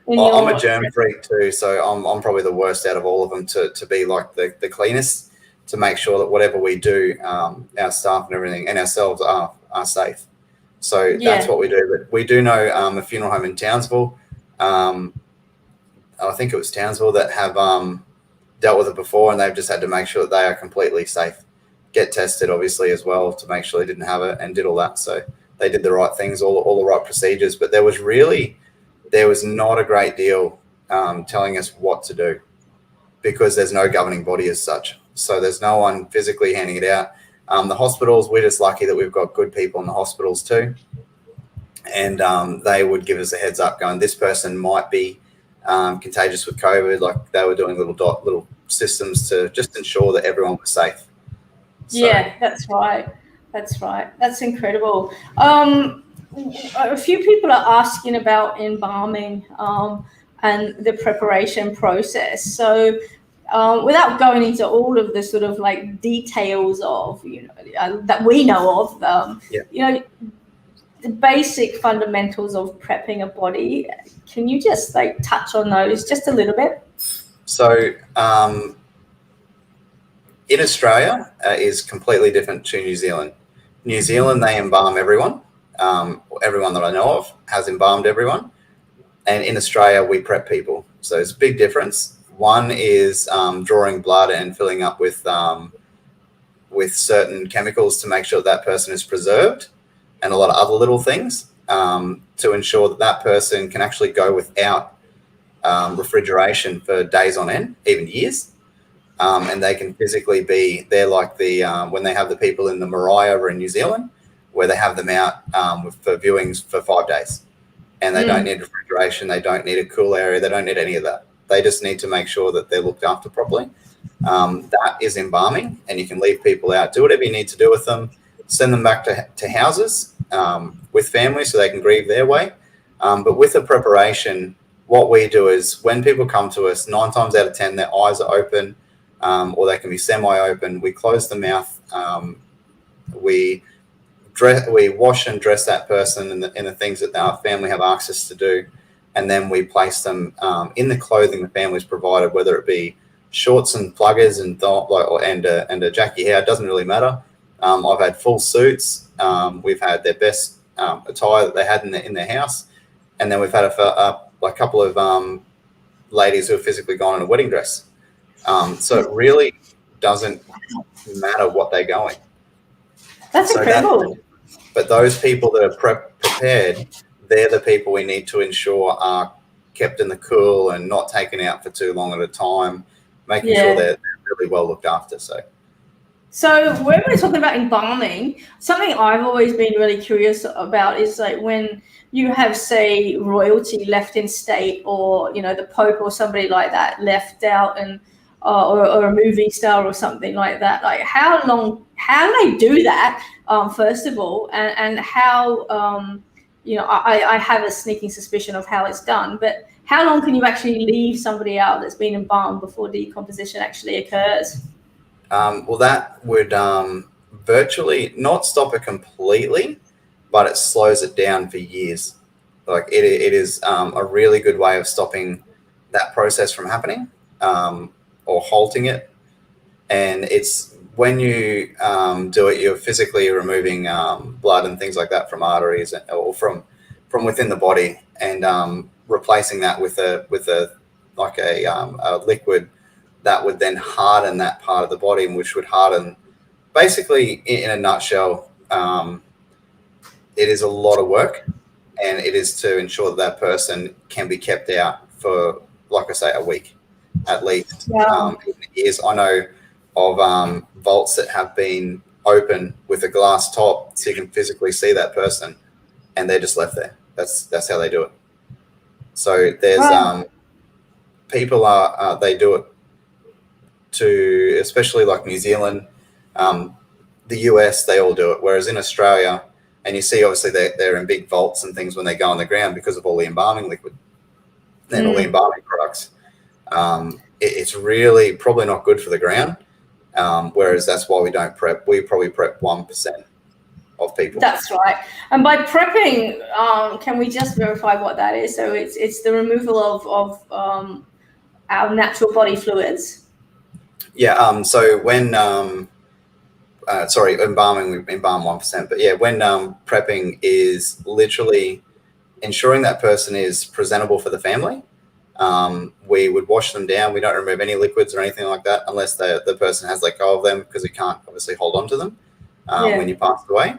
I'm a germ freak too, so I'm probably the worst out of all of them to be like the cleanest, to make sure that whatever we do, our staff and everything and ourselves are safe. So that's what we do. But we do know a funeral home in Townsville. I think it was Townsville that have dealt with it before, and they've just had to make sure that they are completely safe. Get tested, obviously, as well, to make sure they didn't have it, and did all that. So they did the right things, all the right procedures. But there was not a great deal telling us what to do, because there's no governing body as such. So there's no one physically handing it out. The hospitals, we're just lucky that we've got good people in the hospitals too. And they would give us a heads up going, this person might be contagious with COVID. Like, they were doing little systems to just ensure that everyone was safe. So, yeah, that's right. That's incredible. A few people are asking about embalming and the preparation process. So without going into all of the sort of like details of, that we know of, the basic fundamentals of prepping a body, can you just like touch on those just a little bit? So in Australia is completely different to New Zealand. New Zealand, they embalm everyone. Everyone that I know of has embalmed everyone. And in Australia, we prep people. So it's a big difference. One is drawing blood and filling up with certain chemicals to make sure that person is preserved, and a lot of other little things to ensure that person can actually go without refrigeration for days on end, even years. And they can physically they're like when they have the people in the Marae over in New Zealand, where they have them out for viewings for 5 days. And they don't need refrigeration. They don't need a cool area. They don't need any of that. They just need to make sure that they're looked after properly. That is embalming, and you can leave people out, do whatever you need to do with them, send them back to houses with families so they can grieve their way. But with the preparation, what we do is when people come to us, 9 times out of 10, their eyes are open, or they can be semi-open. We close the mouth. We wash and dress that person in the things that our family have access to do, and then we place them in the clothing the family's provided, whether it be shorts and pluggers and a Jackie hair. It doesn't really matter. I've had full suits. We've had their best attire that they had in their house, and then we've had a couple of ladies who have physically gone in a wedding dress. So it really doesn't matter what they're going. That's incredible. But those people that are prepared, they're the people we need to ensure are kept in the cool and not taken out for too long at a time, making sure they're really well looked after. So when we're talking about embalming, something I've always been really curious about is like when you have, say, royalty left in state, or the Pope or somebody like that left out, and or a movie star or something like that. Like how do they do that? First of all, and how I have a sneaking suspicion of how it's done, but how long can you actually leave somebody out that's been embalmed before decomposition actually occurs? Well, that would virtually not stop it completely, but it slows it down for years. Like it is a really good way of stopping that process from happening or halting it. And it's when you do it, you're physically removing blood and things like that from arteries or from within the body, and replacing that with a liquid that would then harden that part of the body, which would harden, basically, in a nutshell, it is a lot of work, and it is to ensure that person can be kept out for, like I say, a week at least. Years. I know of vaults that have been open with a glass top, so you can physically see that person, and they're just left there. That's how they do it. So there's people they do it to, especially like New Zealand, the US, they all do it. Whereas in Australia And you see, obviously, they're in big vaults and things when they go on the ground because of all the embalming liquid and all the embalming products. It's really probably not good for the ground. Whereas that's why we don't prep. We probably prep 1% of people. That's right. And by prepping, can we just verify what that is? So it's the removal of our natural body fluids. Yeah. So when embalming, we embalm 1%. But yeah, when prepping is literally ensuring that person is presentable for the family. We would wash them down. We don't remove any liquids or anything like that unless the person has let go of them, because we can't obviously hold on to them when you pass away.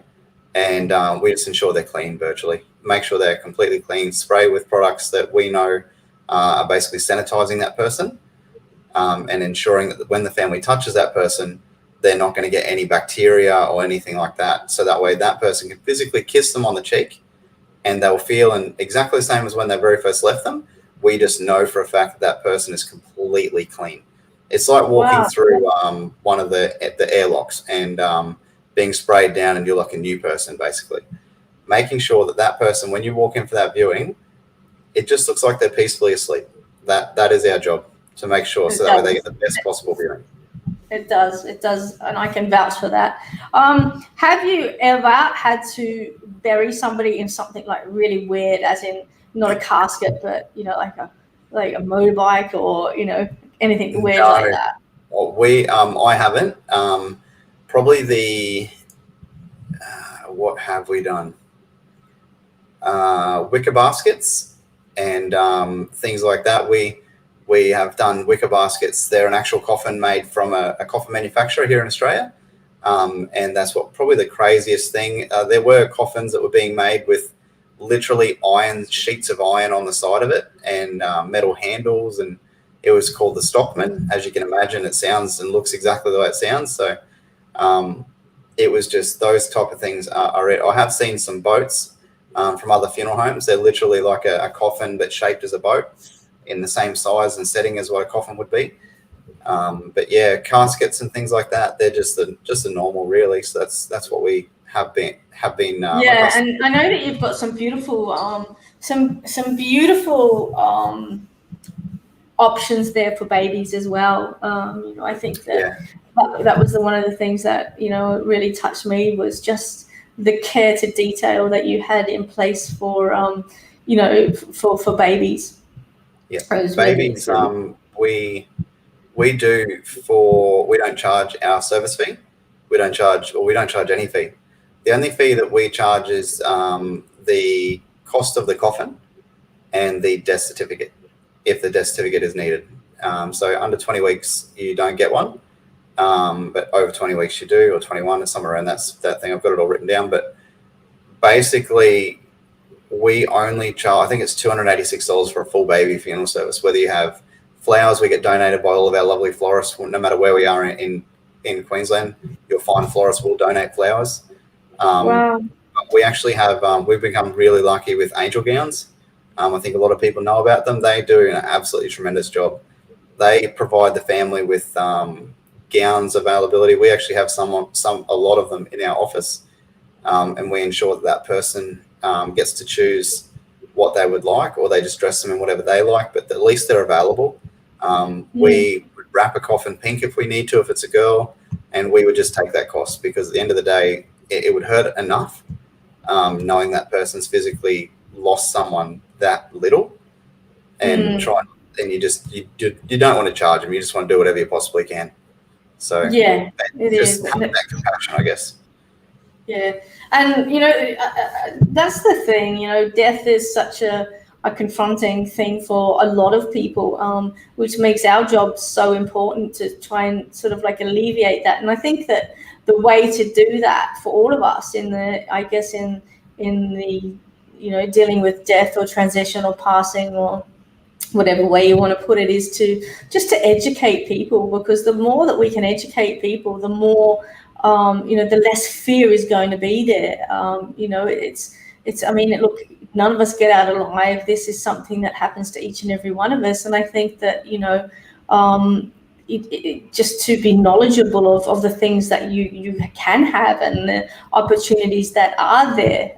And we just ensure they're clean virtually. Make sure they're completely clean. Spray with products that we know are basically sanitizing that person, and ensuring that when the family touches that person, they're not going to get any bacteria or anything like that. So that way that person can physically kiss them on the cheek and they'll feel exactly the same as when they very first left them. We just know for a fact that person is completely clean. It's like walking through one of the airlocks and being sprayed down and you're like a new person, basically. Making sure that person, when you walk in for that viewing, it just looks like they're peacefully asleep. That is our job, to make sure so that way they get the best possible viewing. It does, and I can vouch for that. Have you ever had to bury somebody in something like really weird, as in not a casket, but like a motorbike or anything weird like that? Well, I haven't. Probably what have we done? Wicker baskets and things like that. We have done wicker baskets. They're an actual coffin made from a coffin manufacturer here in Australia. And that's probably the craziest thing. There were coffins that were being made with literally sheets of iron on the side of it and metal handles. And it was called the Stockman. As you can imagine, it sounds and looks exactly the way it sounds. So it was just those type of things are it. I have seen some boats from other funeral homes. They're literally like a coffin but shaped as a boat, in the same size and setting as what a coffin would be. But yeah, caskets and things like that, they're just the normal, really. So that's what we have been. Yeah, and I know that you've got some beautiful options there for babies as well. I think that that was one of the things that really touched me, was just the care to detail that you had in place for for babies. Yeah, babies. We don't charge our service fee. We don't charge any fee. The only fee that we charge is the cost of the coffin and the death certificate, if the death certificate is needed. So under 20 weeks you don't get one, but over 20 weeks you do, or 21 or somewhere around that thing. I've got it all written down. But basically, we only charge, I think it's $286 for a full baby funeral service. Whether you have flowers, we get donated by all of our lovely florists. No matter where we are in Queensland, you'll find florists will donate flowers. Wow. We actually have, we've become really lucky with angel gowns. I think a lot of people know about them. They do an absolutely tremendous job. They provide the family with gowns availability. We actually have a lot of them in our office, and we ensure that person gets to choose what they would like, or they just dress them in whatever they like, but at least they're available. We would wrap a coffin pink if we need to, if it's a girl, and we would just take that cost, because at the end of the day, it would hurt enough knowing that person's physically lost someone that little, and you don't want to charge them. You just want to do whatever you possibly can. So yeah, it is have that compassion, I guess. Yeah, and that's the thing. Death is such a confronting thing for a lot of people, which makes our job so important to try and sort of like alleviate that. And I think that the way to do that for all of us in the dealing with death or transition or passing or whatever way you want to put it, is to educate people, because the more that we can educate people, the more the less fear is going to be there. Look, none of us get out alive. This is something that happens to each and every one of us. And I think that, just to be knowledgeable of the things that you can have and the opportunities that are there.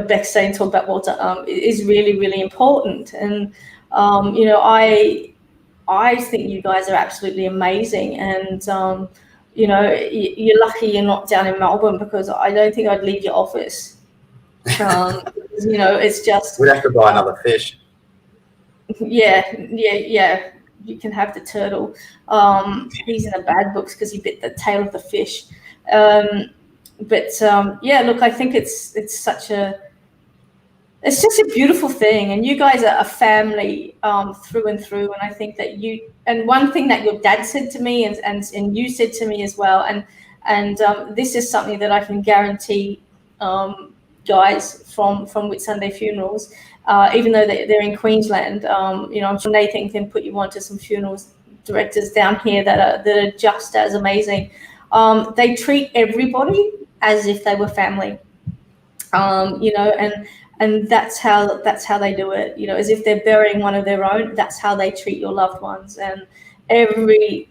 Beck saying talk about Walter is really, really important. And I think you guys are absolutely amazing. And you're lucky you're not down in Melbourne, because I don't think I'd leave your office. It's just we'd have to buy another fish. Yeah. You can have the turtle. He's in the bad books because he bit the tail of the fish. Look, I think it's just a beautiful thing, and you guys are a family through and through. And I think that and one thing that your dad said to me, and you said to me as well, and this is something that I can guarantee, guys from Whitsunday Funerals, even though they're in Queensland, I'm sure Nathan can put you onto some funerals directors down here that are just as amazing. They treat everybody as if they were family, and that's how they do it, as if they're burying one of their own. That's how they treat your loved ones, and every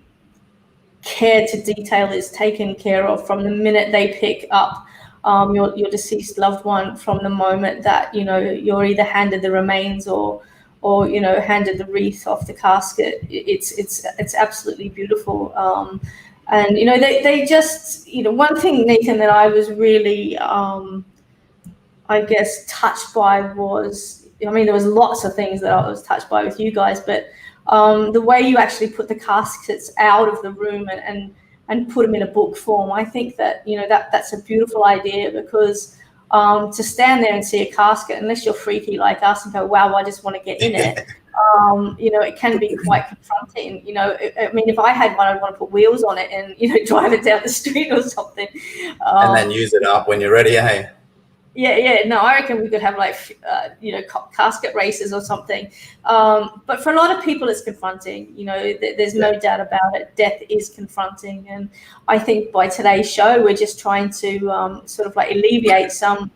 care to detail is taken care of from the minute they pick up your deceased loved one, from the moment that you're either handed the remains or handed the wreath off the casket. It's absolutely beautiful. And they just, one thing, Nathan, that I was really I guess touched by was, there was lots of things that I was touched by with you guys, but the way you actually put the caskets out of the room and put them in a book form. I think that that's a beautiful idea, because to stand there and see a casket, unless you're freaky like us and go, wow, I just want to get in it, it can be quite confronting. If I had one, I'd want to put wheels on it and drive it down the street or something, and then use it up when you're ready, hey? Yeah. No, I reckon we could have casket races or something. But for a lot of people, it's confronting. There's no doubt about it. Death is confronting, and I think by today's show, we're just trying to sort of alleviate some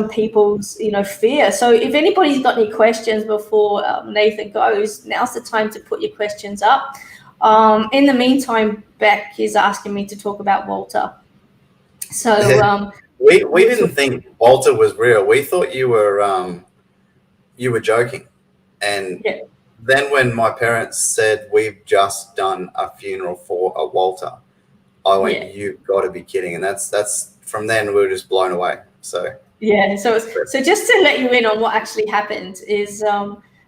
people's fear. So if anybody's got any questions before Nathan goes, now's the time to put your questions up. In the meantime, Bec is asking me to talk about Walter. So. We didn't think Walter was real. We thought you were joking. And then when my parents said, we've just done a funeral for a Walter, I went, you've got to be kidding. And that's from then we were just blown away. So so just to let you in on what actually happened is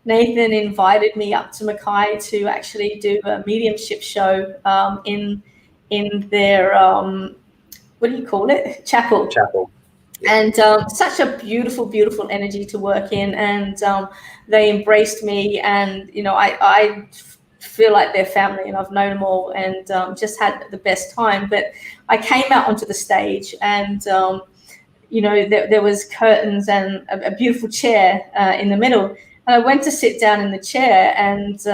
Nathan invited me up to Mackay to actually do a mediumship show in their what do you call it? Chapel. Yeah. And such a beautiful energy to work in. And they embraced me, and, I feel like they're family, and I've known them all, and just had the best time. But I came out onto the stage, and, there was curtains and a beautiful chair in the middle. And I went to sit down in the chair, and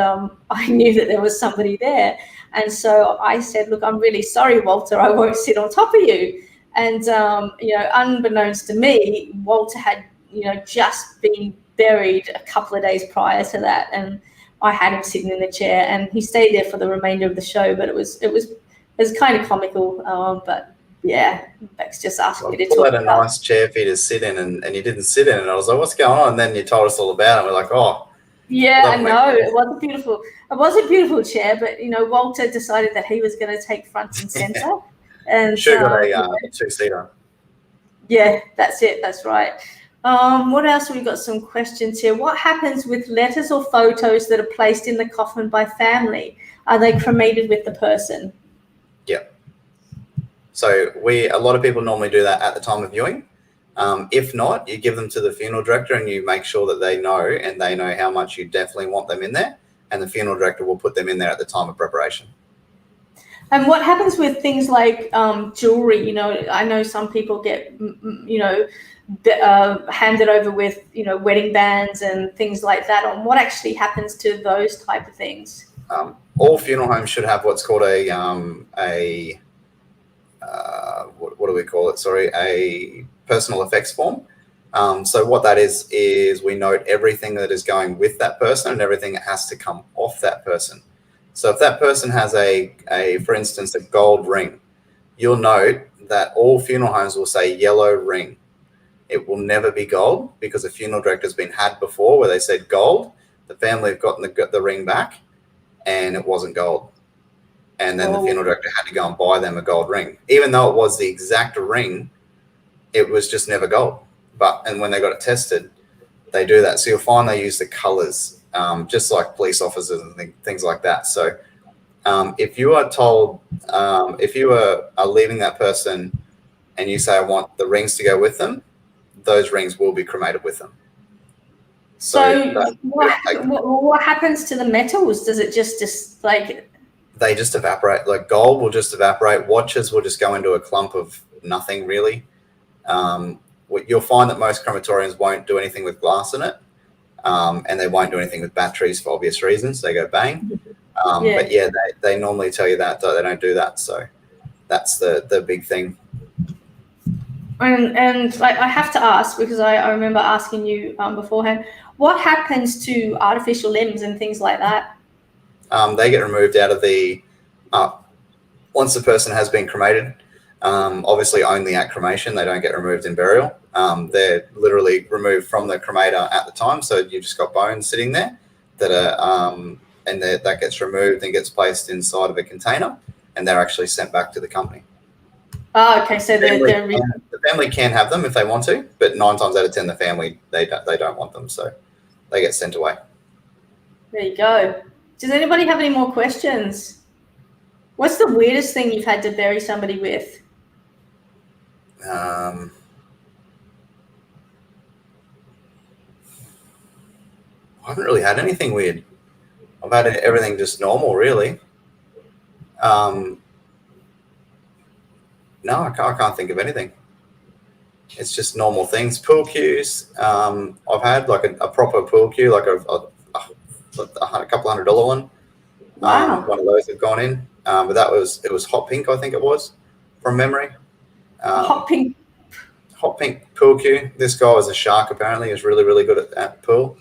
I knew that there was somebody there. And so I said, look, I'm really sorry, Walter, I won't sit on top of you. And, unbeknownst to me, Walter had, just been buried a couple of days prior to that. And I had him sitting in the chair, and he stayed there for the remainder of the show. But it was kind of comical. But yeah, Beck's just asked me to talk about. A nice chair for you to sit in, and you didn't sit in it. I was like, what's going on? And then you told us all about it. We're like, oh. Yeah, I know. It was beautiful. It was a beautiful chair, but Walter decided that he was going to take front and center. And should have a two-seater. Yeah, that's it. That's right. What else? We've got some questions here. What happens with letters or photos that are placed in the coffin by family? Are they cremated with the person? Yeah. So a lot of people normally do that at the time of viewing. If not, you give them to the funeral director, and you make sure that they know how much you definitely want them in there, and the funeral director will put them in there at the time of preparation. And what happens with things like jewelry? I know some people get, handed over with, wedding bands and things like that. On what actually happens to those type of things? All funeral homes should have what's called a what do we call it? Sorry, a personal effects form. So what that is we note everything that is going with that person and everything that has to come off that person. So if that person has for instance, a gold ring, you'll note that all funeral homes will say yellow ring. It will never be gold, because a funeral director has been had before where they said gold. The family have gotten the ring back and it wasn't gold. And then the funeral director had to go and buy them a gold ring. Even though it was the exact ring, it was just never gold. And when they got it tested, they do that. So you'll find they use the colors, just like police officers and things like that. So if you are told, if you are leaving that person and you say, I want the rings to go with them, those rings will be cremated with them. So what happens to the metals? Does it just like... They just evaporate. Like gold will just evaporate. Watches will just go into a clump of nothing, really. You'll find that most crematoriums won't do anything with glass in it, and they won't do anything with batteries for obvious reasons. They go bang. But yeah, they normally tell you that they don't do that. So that's the big thing. And like, I have to ask, because I remember asking you beforehand, what happens to artificial limbs and things like that? They get removed out of the once the person has been cremated. Obviously, only at cremation, they don't get removed in burial. They're literally removed from the cremator at the time. So you've just got bones sitting there that are, and that gets removed and gets placed inside of a container, and they're actually sent back to the company. Oh, okay. So the family can have them if they want to, but 9 times out of 10, the family they don't want them, so they get sent away. There you go. Does anybody have any more questions? What's the weirdest thing you've had to bury somebody with? I haven't really had anything weird. I've had everything just normal, really. No, I can't think of anything. It's just normal things. Pool cues. I've had like a proper pool cue, like a couple $100 one. Wow. One of those have gone in, but it was hot pink, I think it was, from memory. Hot pink pool cue. This guy was a shark. Apparently, he was really, really good at pool.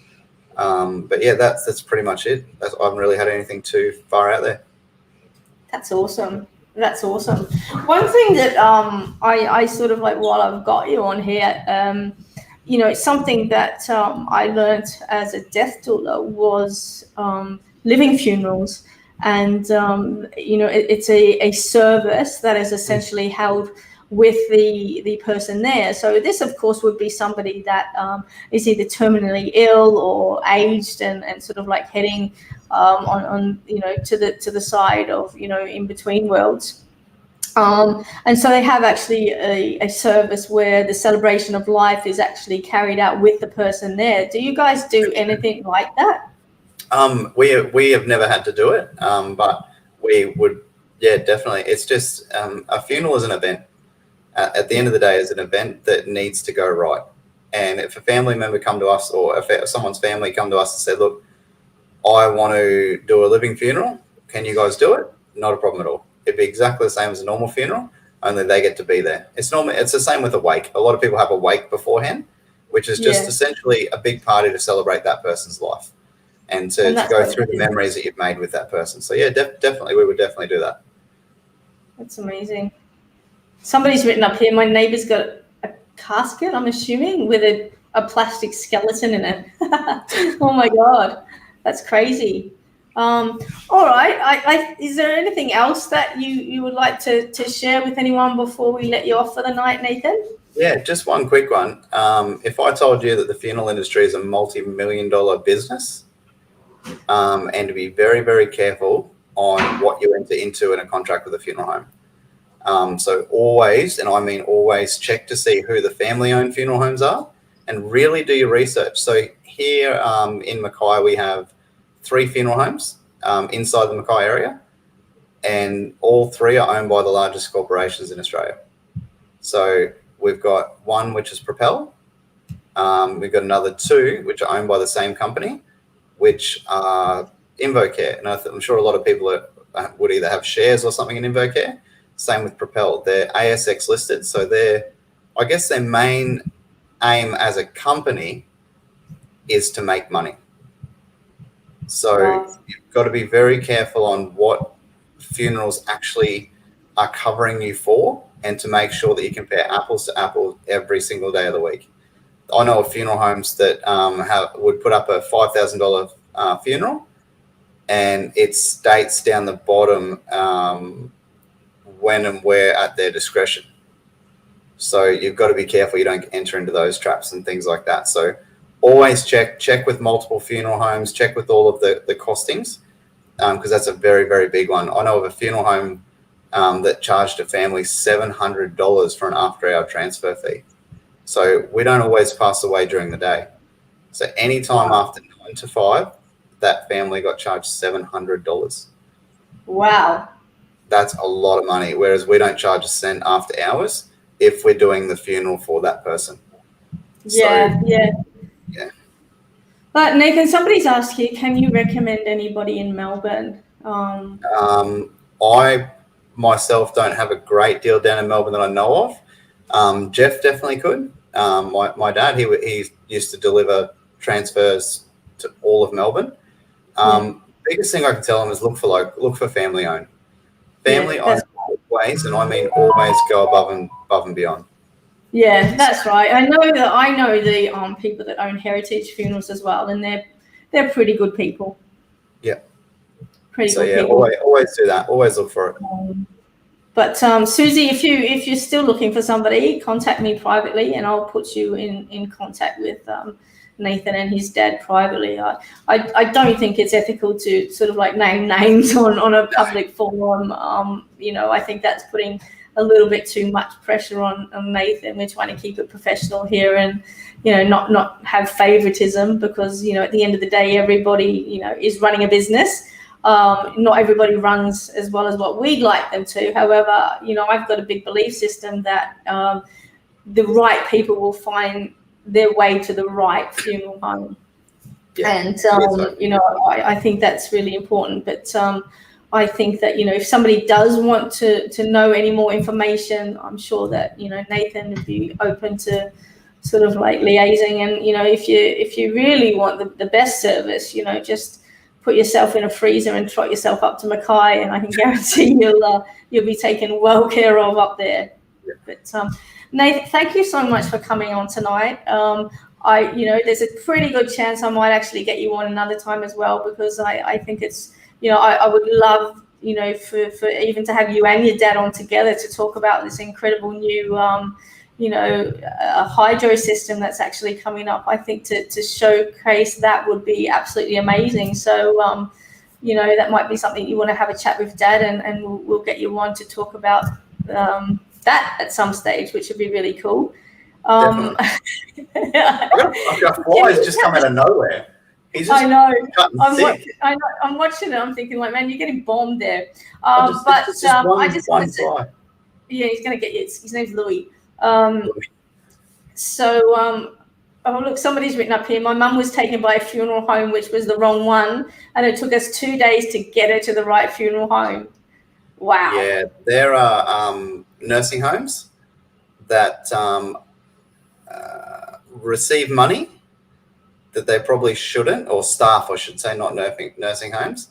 But yeah, that's pretty much it. I haven't really had anything too far out there. That's awesome. That's awesome. One thing that I sort of like, while I've got you on here, it's something that I learned as a death doula was living funerals. And, it's a service that is essentially held with the person there. So this, of course, would be somebody that is either terminally ill or aged and sort of like heading on to the side of, in between worlds. And so they have actually a service where the celebration of life is actually carried out with the person there. Do you guys do anything like that? We have never had to do it, but we would, yeah, definitely. It's just a funeral is an event. At the end of the day, is an event that needs to go right. And if a family member come to us, or if someone's family come to us and said, look, I want to do a living funeral, can you guys do it? Not a problem at all. It'd be exactly the same as a normal funeral, only they get to be there. It's the same with a wake. A lot of people have a wake beforehand, which is just essentially a big party to celebrate that person's life and to go through the memories that you've made with that person. So yeah, definitely, we would definitely do that. That's amazing. Somebody's written up here, my neighbour's got a casket, I'm assuming, with a plastic skeleton in it. Oh my God, that's crazy. All right, is there anything else that you would like to share with anyone before we let you off for the night, Nathan? Yeah, just one quick one. If I told you that the funeral industry is a multi-million-dollar business, and to be very, very careful on what you enter into in a contract with a funeral home. So always, and I mean always, check to see who the family-owned funeral homes are and really do your research. So here in Mackay, we have 3 funeral homes inside the Mackay area, and all 3 are owned by the largest corporations in Australia. So we've got one which is Propel. We've got another 2 which are owned by the same company, which are InvoCare. And I'm sure a lot of people would either have shares or something in InvoCare. Same with Propel. They're ASX listed, so I guess their main aim as a company is to make money. So Wow. you've got to be very careful on what funerals actually are covering you for, and to make sure that you compare apples to apples every single day of the week. I know of funeral homes that would put up a $5,000 funeral, and it states down the bottom when and where at their discretion. So you've got to be careful you don't enter into those traps and things like that. So always check with multiple funeral homes, check with all of the costings, because that's a very, very big one. I know of a funeral home that charged a family $700 for an after-hour transfer fee. So we don't always pass away during the day. So anytime after 9 to 5, that family got charged $700. Wow. That's a lot of money, whereas we don't charge a cent after hours if we're doing the funeral for that person. Yeah. But Nathan, somebody's asked you, can you recommend anybody in Melbourne? I myself don't have a great deal down in Melbourne that I know of. Jeff definitely could. My dad, he used to deliver transfers to all of Melbourne. Biggest thing I can tell him is look for family owned. Family owned always, and I mean always, go above and beyond. Yeah, that's right. I know the people that own heritage funerals as well, and they're pretty good people. Yeah. Pretty good people. Always do that. Always look for it. But Susie, if you're still looking for somebody, contact me privately, and I'll put you in contact with Nathan and his dad privately. I don't think it's ethical to sort of like name names on a public forum. I think that's putting a little bit too much pressure on Nathan. We're trying to keep it professional here, and not have favoritism, because at the end of the day, everybody is running a business. Not everybody runs as well as what we'd like them to. However, I've got a big belief system that the right people will find their way to the right funeral home. Yeah. And I think that's really important. But I think that if somebody does want to know any more information, I'm sure that Nathan would be open to sort of like liaising. And if you really want the best service, just put yourself in a freezer and trot yourself up to Mackay, and I can guarantee you'll be taken well care of up there. Yeah. But Nathan, thank you so much for coming on tonight. There's a pretty good chance I might actually get you on another time as well, because I think it's I would love for even to have you and your dad on together to talk about this incredible new hydro system that's actually coming up. I think to showcase that would be absolutely amazing. So that might be something you want to have a chat with Dad, and we'll get you on to talk about that at some stage, which would be really cool. I've got flies just come out of nowhere. I know. I'm watching it. I'm thinking, like, man, you're getting bombed there. I just want to say, yeah, he's going to get you. His name's Louis. Oh, look, somebody's written up here. My mum was taken by a funeral home, which was the wrong one, and it took us 2 days to get her to the right funeral home. Wow. Yeah, there are nursing homes that receive money that they probably shouldn't, or staff, I should say, not nursing homes,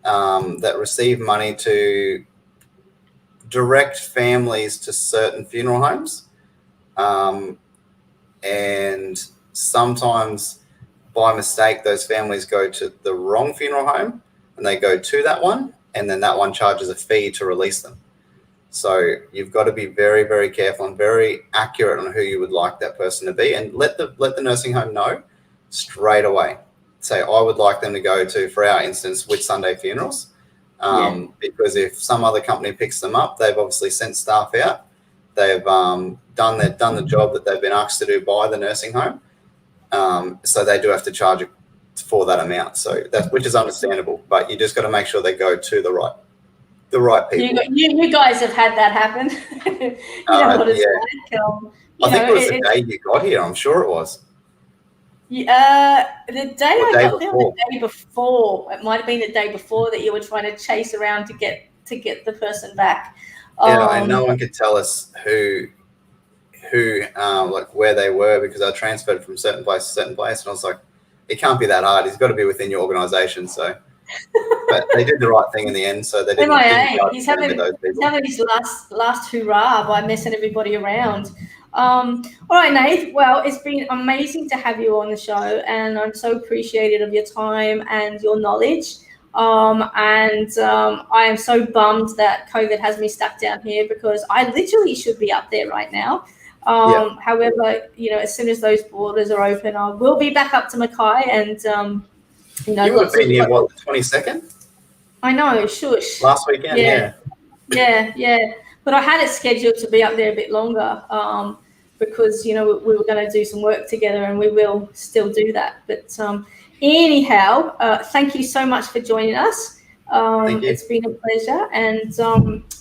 that receive money to direct families to certain funeral homes. And sometimes by mistake, those families go to the wrong funeral home, and they go to that one, and then that one charges a fee to release them. So you've got to be very, very careful and very accurate on who you would like that person to be, and let the nursing home know straight away. Say, I would like them to go to, for our instance, Whitsunday Funerals, because if some other company picks them up, they've obviously sent staff out. They've done the job that they've been asked to do by the nursing home, so they do have to charge it for that amount. So which is understandable, but you just got to make sure they go to the right people. You guys have had that happen. You know what it's like. I think it was the day you got here. I'm sure it was. The day I got there, the day before. It might have been the day before that you were trying to chase around to get the person back. And no one could tell us who who, like where they were, because I transferred from certain place to certain place, and I was like, it can't be that hard. He's got to be within your organisation. So, but they did the right thing in the end. So they didn't MIA. charge He's me having with those people. his last hurrah by messing everybody around. All right, Nate. Well, it's been amazing to have you on the show, and I'm so appreciative of your time and your knowledge. I am so bummed that COVID has me stuck down here, because I literally should be up there right now. However, as soon as those borders are open, I will be back up to Mackay, and you would have been here, what, the 22nd? I know, shush. Last weekend, yeah. But I had it scheduled to be up there a bit longer, because we were going to do some work together, and we will still do that. But anyhow, thank you so much for joining us. Thank you. It's been a pleasure, and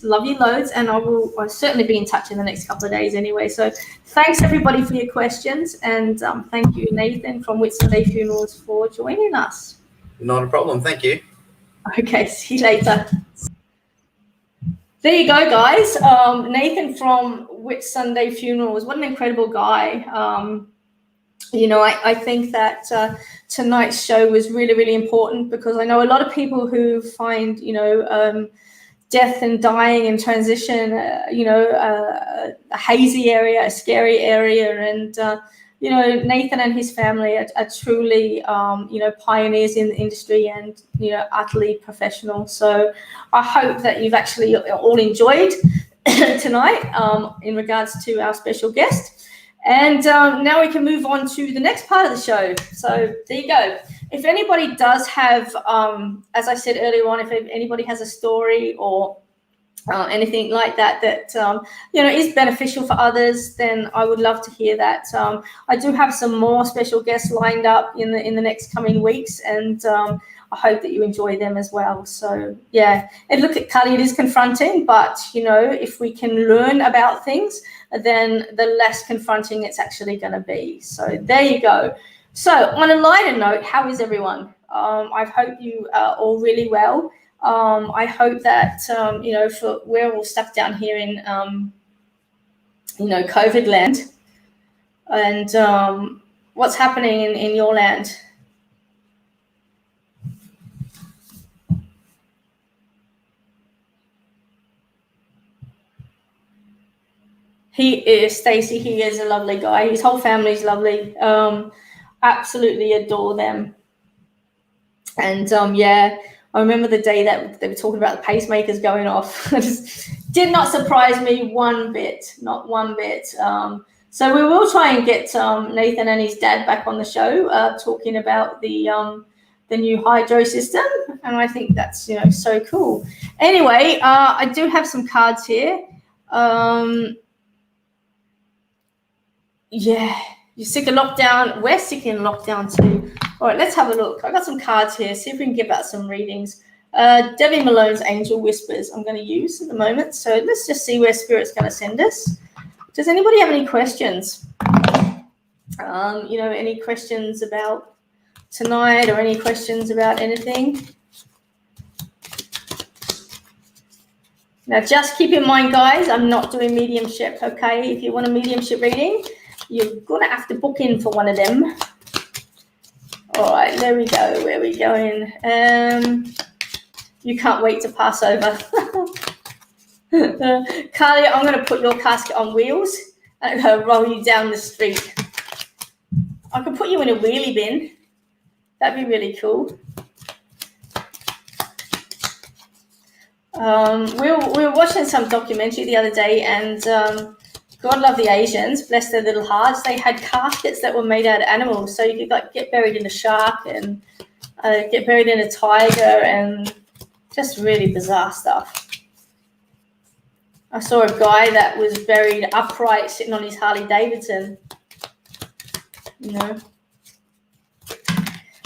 love you loads. And I'll certainly be in touch in the next couple of days anyway. So thanks everybody for your questions, and thank you, Nathan from Whitsunday Funerals, for joining us. Not a problem. Thank you. Okay, see you later. There you go, guys. Nathan from Whitsunday Funerals. What an incredible guy. I think that tonight's show was really, really important, because I know a lot of people who find, death and dying and transition, a hazy area, a scary area. And, Nathan and his family are truly, pioneers in the industry, and, utterly professional. So I hope that you've actually all enjoyed tonight in regards to our special guest. And now we can move on to the next part of the show. So there you go. If anybody does have, as I said earlier on, if anybody has a story or anything like that is beneficial for others, then I would love to hear that. I do have some more special guests lined up in the next coming weeks, and I hope that you enjoy them as well. So yeah, and look at Kali, it is confronting, but if we can learn about things, then the less confronting it's actually going to be. So there you go. So on a lighter note, how is everyone? I hope you are all really well. I hope that, for we're all stuck down here in, COVID land. And what's happening in your land? He is, Stacey, he is a lovely guy. His whole family's lovely. Absolutely adore them. And I remember the day that they were talking about the pacemakers going off. It just did not surprise me one bit, not one bit. So we will try and get Nathan and his dad back on the show, talking about the new hydro system, and I think that's so cool. Anyway, I do have some cards here. Yeah, you're sick of lockdown. We're sick in lockdown too. All right, let's have a look. I got some cards here. See if we can give out some readings. Debbie Malone's Angel Whispers I'm going to use at the moment. So let's just see where Spirit's going to send us. Does anybody have any questions? Any questions about tonight, or any questions about anything? Now, just keep in mind, guys, I'm not doing mediumship, okay? If you want a mediumship reading, you're going to have to book in for one of them. All right, there we go. Where are we going? You can't wait to pass over. Carly, I'm going to put your casket on wheels and roll you down the street. I could put you in a wheelie bin. That'd be really cool. We were watching some documentary the other day, and God love the Asians, bless their little hearts. They had caskets that were made out of animals, so you could get buried in a shark and get buried in a tiger, and just really bizarre stuff. I saw a guy that was buried upright, sitting on his Harley Davidson.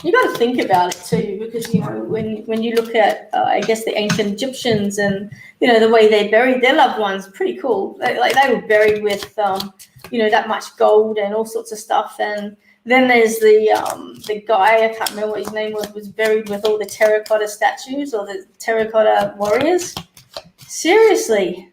You got to think about it too, because when you look at I guess the ancient Egyptians and the way they buried their loved ones, pretty cool. They were buried with that much gold and all sorts of stuff. And then there's the guy, I can't remember what his name was buried with all the terracotta statues or the terracotta warriors. Seriously.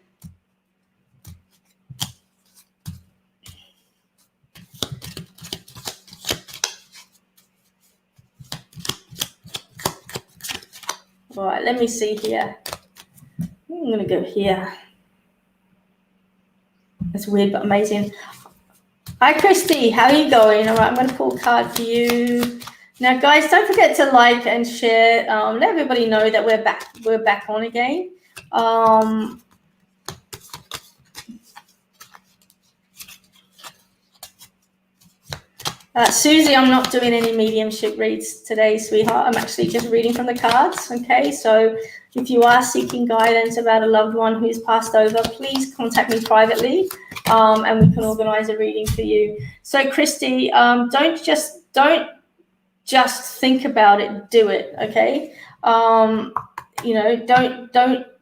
All right, let me see here. I'm going to go here. That's weird, but amazing. Hi, Christy. How are you going? All right, I'm going to pull a card for you. Now, guys, don't forget to like and share. Let everybody know that we're back. We're back on again. Susie, I'm not doing any mediumship reads today, sweetheart. I'm actually just reading from the cards, okay? So if you are seeking guidance about a loved one who's passed over, please contact me privately, and we can organize a reading for you. So, Christy, don't just think about it, do it, okay? Don't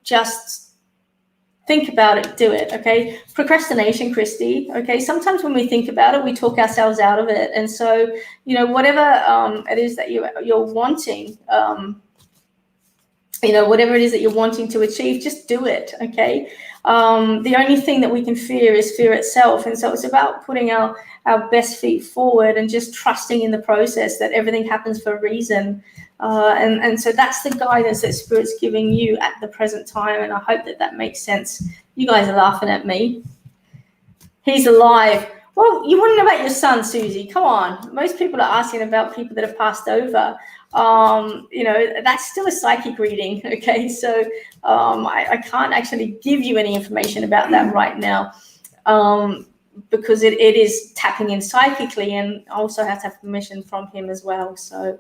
just think about it, do it, okay? Procrastination, Christy, okay? Sometimes when we think about it, we talk ourselves out of it. And so, whatever it is that you're wanting, whatever it is that you're wanting to achieve, just do it, okay? The only thing that we can fear is fear itself. And so it's about putting our best feet forward and just trusting in the process that everything happens for a reason. And so that's the guidance that Spirit's giving you at the present time. And I hope that makes sense. You guys are laughing at me. He's alive. Well, you want to know about your son, Susie. Come on. Most people are asking about people that have passed over. That's still a psychic reading. Okay. So I can't actually give you any information about that right now. Because it is tapping in psychically, and I also have to have permission from him as well. So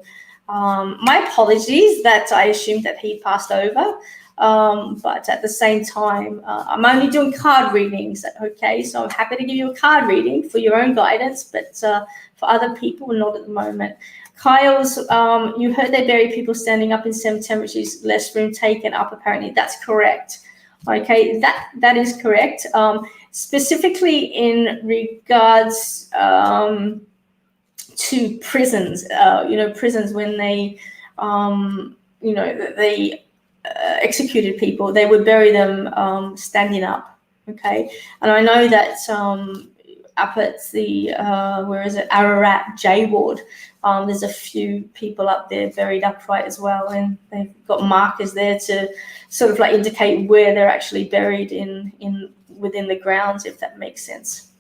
my apologies that I assumed that he passed over, but at the same time, I'm only doing card readings, okay? So I'm happy to give you a card reading for your own guidance, but for other people, not at the moment. Kyle's, you heard they bury people standing up in cemetery, which is less room taken up, apparently. That's correct. Okay, that is correct. Specifically in regards to prisons, prisons when they, they executed people, they would bury them standing up. Okay, and I know that up at the Ararat J ward, there's a few people up there buried upright as well, and they've got markers there to sort of like indicate where they're actually buried in within the grounds, if that makes sense.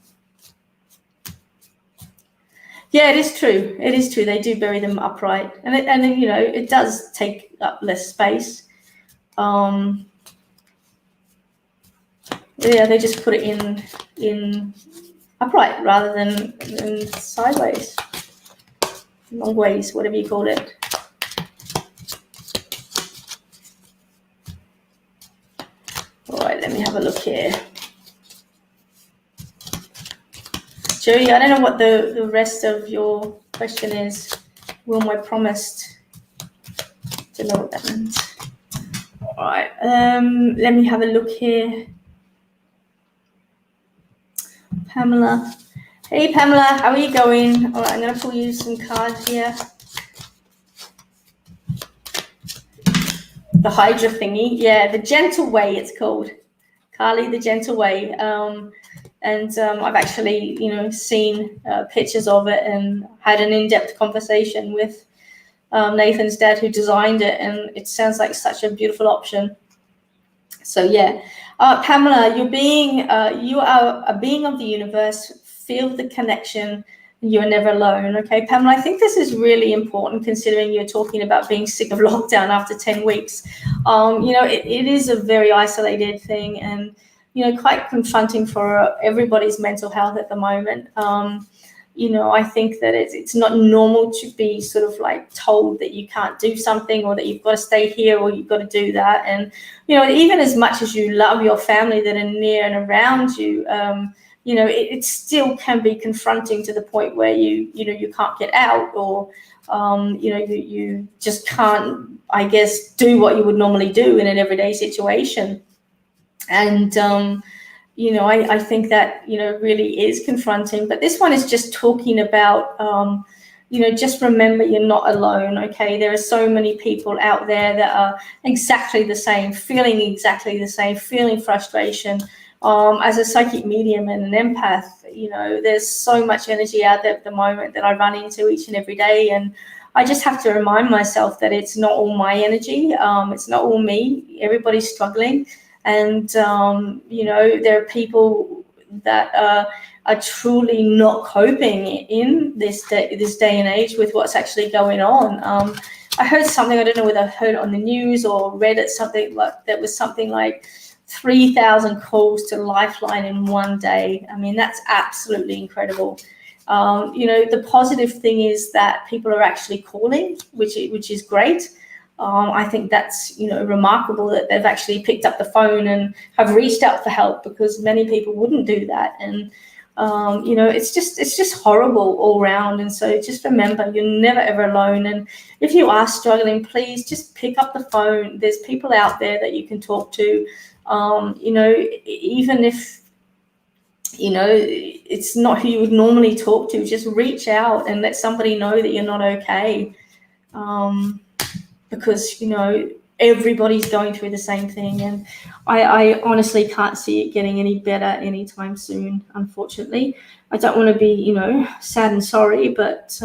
Yeah, it is true. It is true. They do bury them upright, and it does take up less space. Yeah, they just put it in upright rather than sideways, long ways, whatever you call it. All right, let me have a look here. Jody, I don't know what the rest of your question is. Wilma, I promised. Don't know what that means. All right, let me have a look here. Pamela. Hey, Pamela, how are you going? All right, I'm going to pull you some cards here. The Hydra thingy. Yeah, the Gentle Way, it's called. Carly, the Gentle Way. And I've actually, seen pictures of it and had an in-depth conversation with Nathan's dad, who designed it, and it sounds like such a beautiful option. So yeah, Pamela, you are a being of the universe. Feel the connection. You're never alone. Okay, Pamela, I think this is really important, considering you're talking about being sick of lockdown after 10 weeks. It is a very isolated thing, and quite confronting for everybody's mental health at the moment. I think that it's not normal to be sort of like told that you can't do something, or that you've got to stay here, or you've got to do that. And, even as much as you love your family that are near and around you, it still can be confronting to the point where you can't get out, or, you just can't, I guess, do what you would normally do in an everyday situation. And, I think that, really is confronting. But this one is just talking about, just remember you're not alone, okay? There are so many people out there that are exactly the same, feeling exactly the same, feeling frustration. As a psychic medium and an empath, there's so much energy out there at the moment that I run into each and every day. And I just have to remind myself that it's not all my energy. It's not all me. Everybody's struggling. And, there are people that are truly not coping in this day and age with what's actually going on. I heard something, I don't know whether I heard it on the news or read it, something like that was something like 3,000 calls to Lifeline in one day. I mean, that's absolutely incredible. The positive thing is that people are actually calling, which is great. I think that's, remarkable that they've actually picked up the phone and have reached out for help, because many people wouldn't do that. And, it's just horrible all round. And so just remember, you're never, ever alone. And if you are struggling, please just pick up the phone. There's people out there that you can talk to, even if, it's not who you would normally talk to, just reach out and let somebody know that you're not okay. Because, everybody's going through the same thing. And I honestly can't see it getting any better anytime soon, unfortunately. I don't want to be, sad and sorry, but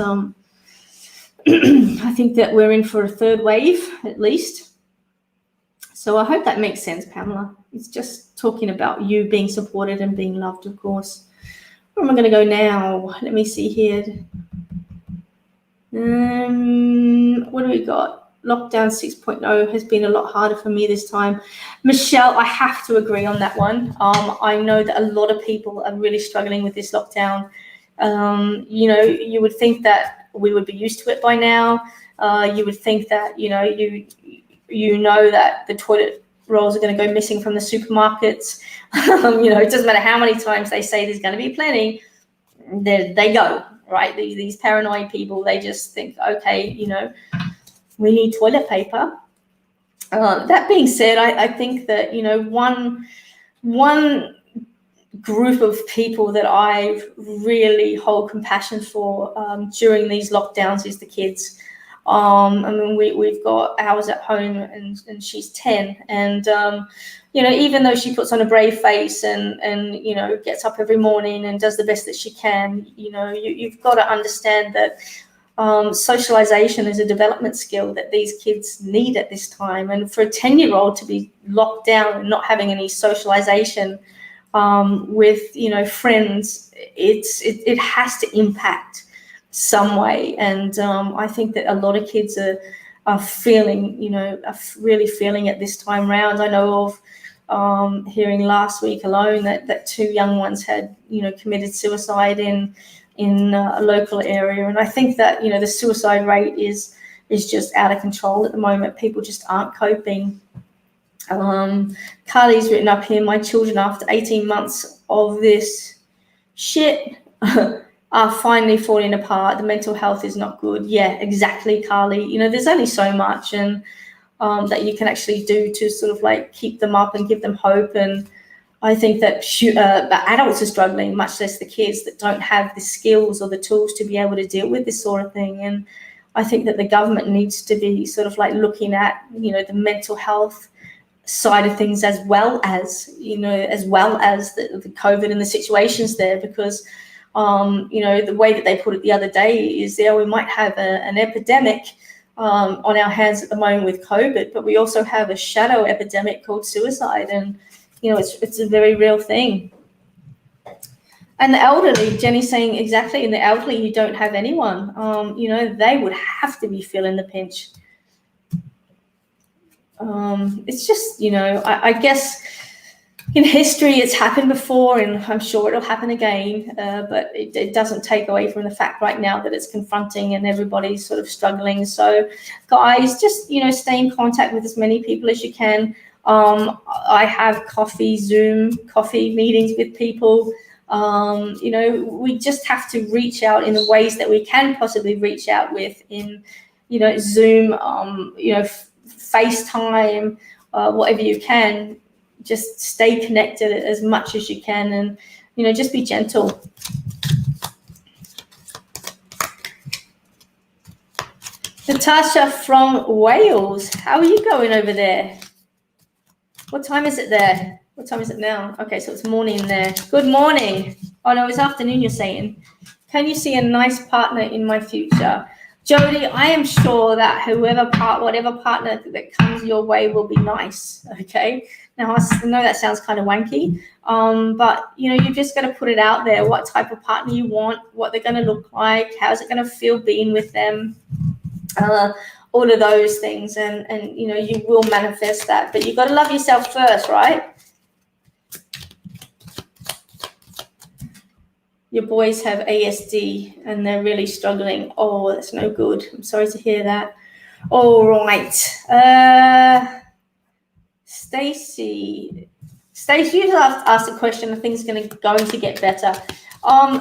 I think that we're in for a third wave at least. So I hope that makes sense, Pamela. It's just talking about you being supported and being loved, of course. Where am I going to go now? Let me see here. What do we got? Lockdown 6.0 has been a lot harder for me this time. Michelle, I have to agree on that one. I know that a lot of people are really struggling with this lockdown. You would think that we would be used to it by now. You would think that, that the toilet rolls are going to go missing from the supermarkets. It doesn't matter how many times they say there's going to be plenty. There they go, right? These paranoid people, they just think, okay, we need toilet paper. That being said, I think that, one group of people that I really hold compassion for during these lockdowns is the kids. We've got ours at home, and she's 10, and even though she puts on a brave face and gets up every morning and does the best that she can, you've got to understand that socialization is a development skill that these kids need at this time. And for a 10-year-old to be locked down and not having any socialization with friends, it has to impact some way. And I think that a lot of kids are feeling, are really feeling it this time round. I know of hearing last week alone that 2 young ones had, committed suicide in a local area. And I think that, the suicide rate is just out of control at the moment. People just aren't coping. Carly's written up here, my children, after 18 months of this shit, are finally falling apart. The mental health is not good. Yeah, exactly, Carly. There's only so much and that you can actually do to sort of like keep them up and give them hope. And I think that adults are struggling, much less the kids that don't have the skills or the tools to be able to deal with this sort of thing. And I think that the government needs to be sort of like looking at, the mental health side of things as well as the COVID and the situations there, because the way that they put it the other day is we might have an epidemic on our hands at the moment with COVID, but we also have a shadow epidemic called suicide. And it's a very real thing. And the elderly, Jenny's saying exactly, in the elderly, you don't have anyone. They would have to be feeling the pinch. It's just, I guess in history it's happened before, and I'm sure it'll happen again, but it doesn't take away from the fact right now that it's confronting and everybody's sort of struggling. So guys, just, stay in contact with as many people as you can. I have Zoom coffee meetings with people. We just have to reach out in the ways that we can possibly reach out with in, Zoom, FaceTime, whatever you can. Just stay connected as much as you can, and, just be gentle. Natasha from Wales, how are you going over there? What time is it there? What time is it now? Okay, so it's morning there. Good morning. Oh, no, it's afternoon, you're saying. Can you see a nice partner in my future? Jody, I am sure that whatever partner that comes your way will be nice. Okay. Now I know that sounds kind of wanky, but you just got to put it out there. What type of partner you want, what they're going to look like, how's it going to feel being with them, all of those things, and you will manifest that. But you got to love yourself first, right? Your boys have ASD and they're really struggling. Oh, that's no good. I'm sorry to hear that. All right. Stacey, you just asked a question. I think it's going to get better.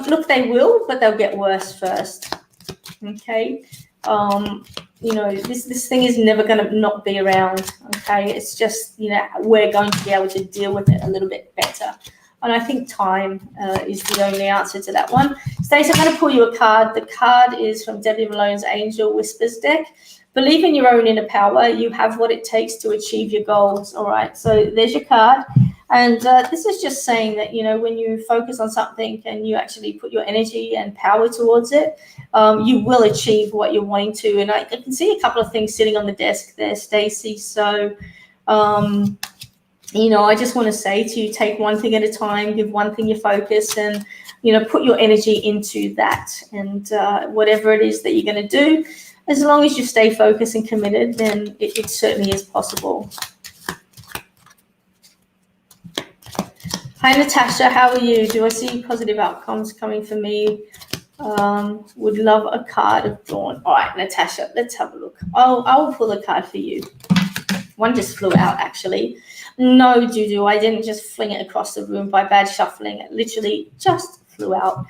Look, they will, but they'll get worse first. Okay. This thing is never going to not be around. Okay. It's just, we're going to be able to deal with it a little bit better. And I think time is the only answer to that one. Stacey, I'm going to pull you a card. The card is from Debbie Malone's Angel Whispers deck. Believe in your own inner power. You have what it takes to achieve your goals. All right. So there's your card. And this is just saying that, when you focus on something and you actually put your energy and power towards it, you will achieve what you're wanting to. And I can see a couple of things sitting on the desk there, Stacey. So, I just want to say to you, take one thing at a time, give one thing your focus, and, put your energy into that. And whatever it is that you're going to do, as long as you stay focused and committed, then it certainly is possible. Hi, Natasha. How are you? Do I see positive outcomes coming for me? Would love a card of Dawn. All right, Natasha, let's have a look. I will pull a card for you. One just flew out, actually. No, Juju, I didn't just fling it across the room by bad shuffling. It literally just flew out.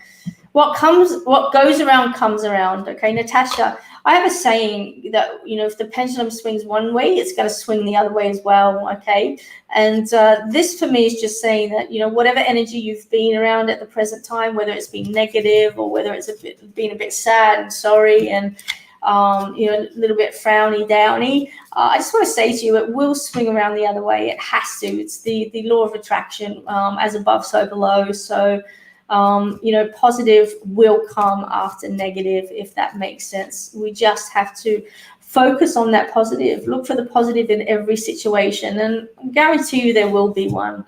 What goes around comes around. Okay, Natasha, I have a saying that, if the pendulum swings one way, it's going to swing the other way as well. Okay. And this for me is just saying that, whatever energy you've been around at the present time, whether it's been negative or whether it's been a bit sad and sorry and, a little bit frowny, downy, I just want to say to you, it will swing around the other way. It has to. It's the law of attraction, as above, so below. So, positive will come after negative, if that makes sense. We just have to focus on that positive. Look for the positive in every situation, and I guarantee you there will be one.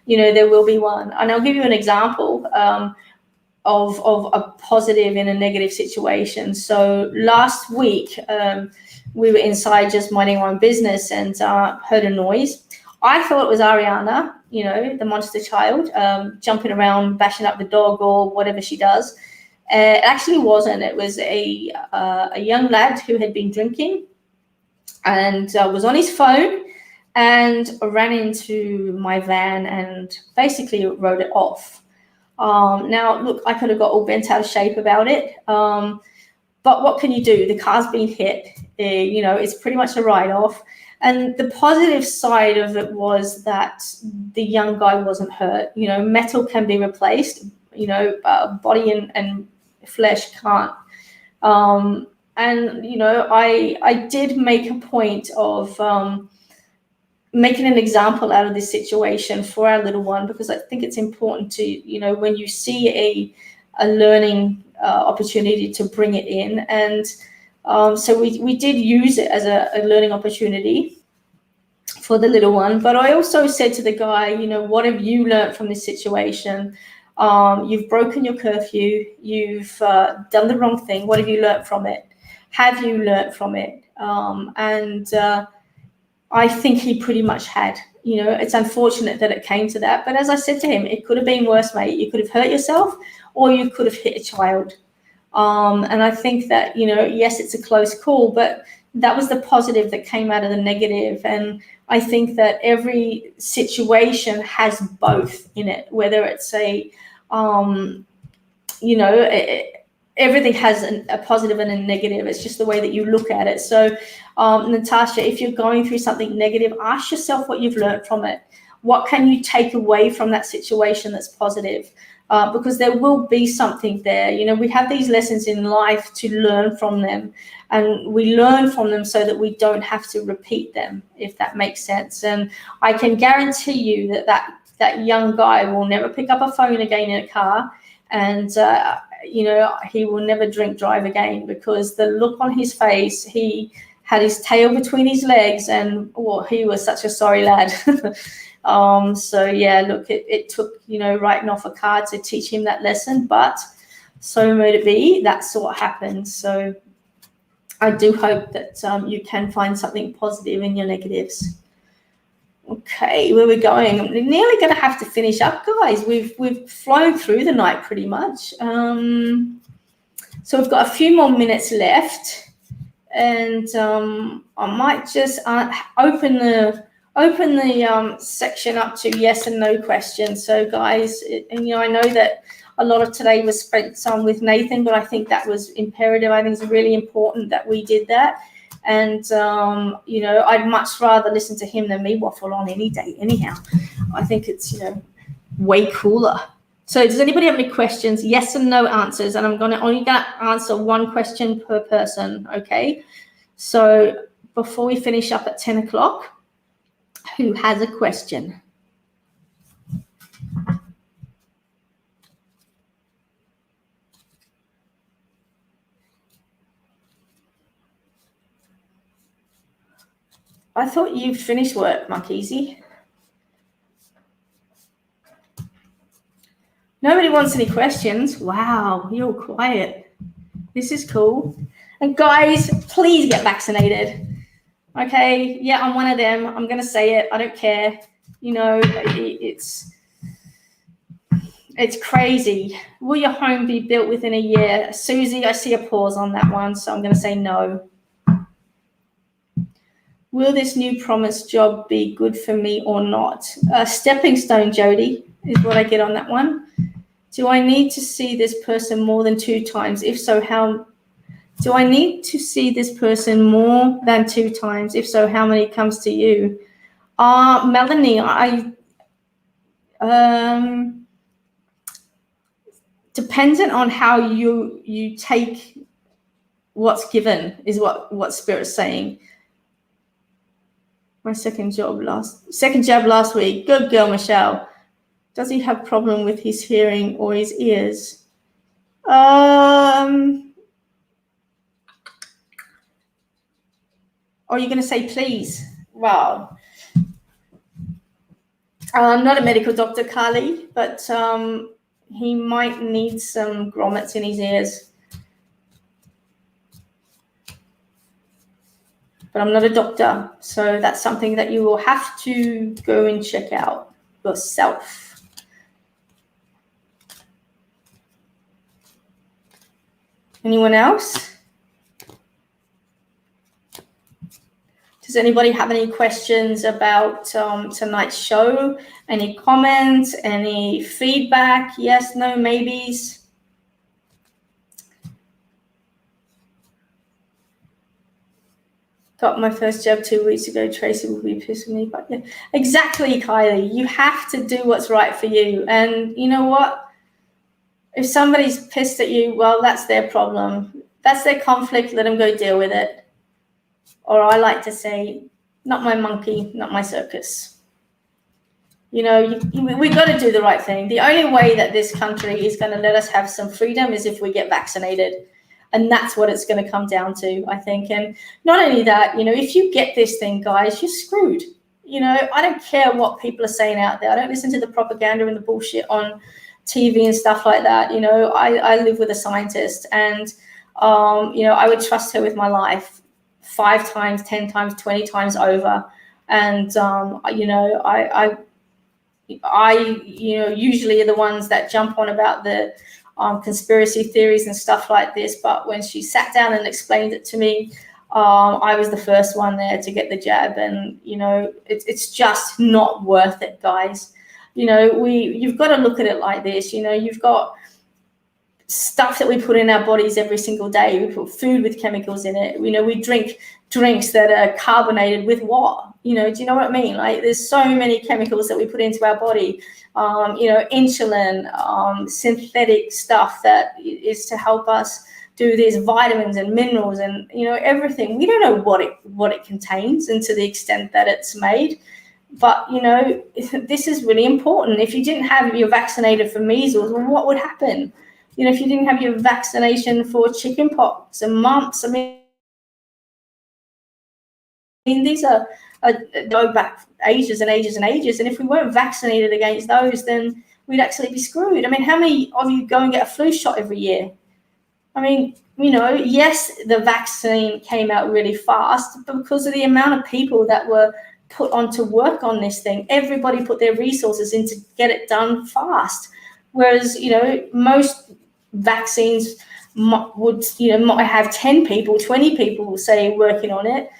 There will be one. And I'll give you an example of a positive in a negative situation. So last week, we were inside just minding our own business and heard a noise. I thought it was Ariana, the monster child, jumping around, bashing up the dog or whatever she does. It actually wasn't. It was a young lad who had been drinking and was on his phone and ran into my van and basically wrote it off. Now, look, I could have got all bent out of shape about it. But what can you do? The car's been hit. It's pretty much a write-off. And the positive side of it was that the young guy wasn't hurt. Metal can be replaced. Body and flesh can't. I did make a point of making an example out of this situation for our little one, because I think it's important to, when you see a learning opportunity, to bring it in. And so we did use it as a learning opportunity for the little one. But I also said to the guy, what have you learned from this situation? You've broken your curfew. You've done the wrong thing. What have you learned from it? Have you learned from it? I think he pretty much had. It's unfortunate that it came to that. But as I said to him, it could have been worse, mate. You could have hurt yourself, or you could have hit a child. And I think that, yes, it's a close call, but that was the positive that came out of the negative. And I think that every situation has both in it, whether it's everything has a positive and a negative. It's just the way that you look at it. So, Natasha, if you're going through something negative, ask yourself what you've learned from it. What can you take away from that situation that's positive? Because there will be something there. We have these lessons in life to learn from them, and we learn from them so that we don't have to repeat them, if that makes sense. And I can guarantee you that young guy will never pick up a phone again in a car. And, he will never drink drive again, because the look on his face, he had his tail between his legs, and he was such a sorry lad. So yeah, look, it took, writing off a card to teach him that lesson, but so may it be, that's what happened. So I do hope that you can find something positive in your negatives. Okay, where we're going, I'm nearly going to have to finish up, guys. We've flown through the night pretty much. So we've got a few more minutes left, and I might just open the section up to yes and no questions. So guys, I know that a lot of today was spent with Nathan, but I think that was imperative. I think it's really important that we did that. And, I'd much rather listen to him than me waffle on any day anyhow. I think it's, way cooler. So does anybody have any questions? Yes and no answers. And I'm only going to answer one question per person, okay? So before we finish up at 10 o'clock, who has a question? I thought you finished work, Mark Easy. Nobody wants any questions. Wow, you're quiet. This is cool. And guys, please get vaccinated. Okay, yeah, I'm one of them. I'm going to say it. I don't care. It's crazy. Will your home be built within a year? Susie, I see a pause on that one, so I'm going to say no. Will this new promised job be good for me or not? Stepping stone, Jody, is what I get on that one. Do I need to see this person more than 2 times? If so, how? Do I need to see this person more than 2 times? If so, how many comes to you? Melanie, dependent on how you take what's given is what Spirit's saying. My second job last week. Good girl, Michelle. Does he have problem with his hearing or his ears? Are you going to say please? Wow. I'm not a medical doctor, Carly, but he might need some grommets in his ears. But I'm not a doctor, so that's something that you will have to go and check out yourself. Anyone else? Does anybody have any questions about tonight's show? Any comments? Any feedback? Yes, no, maybes? Got my first job 2 weeks ago. Tracy will be pissed with me, but yeah, exactly, Kylie. You have to do what's right for you. And you know what? If somebody's pissed at you, well, that's their problem. That's their conflict. Let them go deal with it. Or I like to say, not my monkey, not my circus. We got to do the right thing. The only way that this country is going to let us have some freedom is if we get vaccinated. And that's what it's going to come down to, I think. And not only that, if you get this thing, guys, you're screwed. I don't care what people are saying out there. I don't listen to the propaganda and the bullshit on TV and stuff like that. I live with a scientist, and, I would trust her with my life 5 times, 10 times, 20 times over. And, I usually are the ones that jump on about the conspiracy theories and stuff like this, but when she sat down and explained it to me, I was the first one there to get the jab, and it's just not worth it, guys. You've got to look at it like this. You've got stuff that we put in our bodies every single day. We put food with chemicals in it. We drink drinks that are carbonated with what? Do you know what I mean? Like, there's so many chemicals that we put into our body. Insulin, synthetic stuff that is to help us do these vitamins and minerals and, everything. We don't know what it contains and to the extent that it's made. But, this is really important. If you didn't have, you're vaccinated for measles, well, what would happen? if you didn't have your vaccination for chickenpox and mumps, I mean, these are go back ages and ages and ages. And if we weren't vaccinated against those, then we'd actually be screwed. I mean, how many of you go and get a flu shot every year? I mean, yes, the vaccine came out really fast, but because of the amount of people that were put on to work on this thing, everybody put their resources in to get it done fast. Whereas, most vaccines would, might have 10 people, 20 people, say, working on it.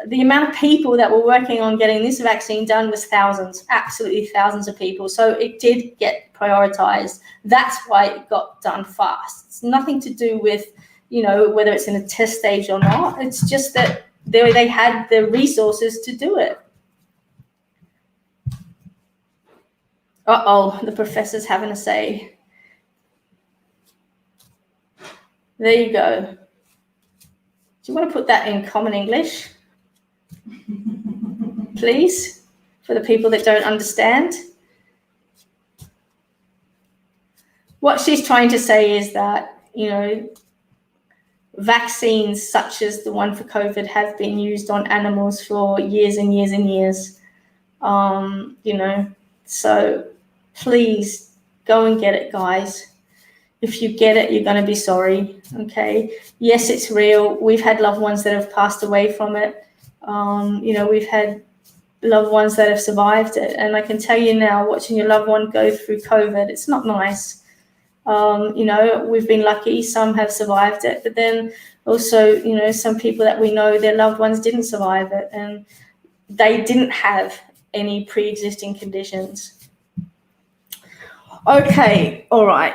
The amount of people that were working on getting this vaccine done was thousands, absolutely thousands of people. So it did get prioritized. That's why it got done fast. It's nothing to do with, whether it's in a test stage or not. It's just that they had the resources to do it. Uh-oh, the professor's having a say. There you go. Do you want to put that in common English? Please, for the people that don't understand. What she's trying to say is that, vaccines such as the one for COVID have been used on animals for years and years and years. So please go and get it, guys. If you get it, you're going to be sorry, okay? Yes, it's real. We've had loved ones that have passed away from it. We've had loved ones that have survived it. And I can tell you now, watching your loved one go through COVID, it's not nice. We've been lucky. Some have survived it. But then also, some people that we know, their loved ones didn't survive it. And they didn't have any pre-existing conditions. Okay, all right.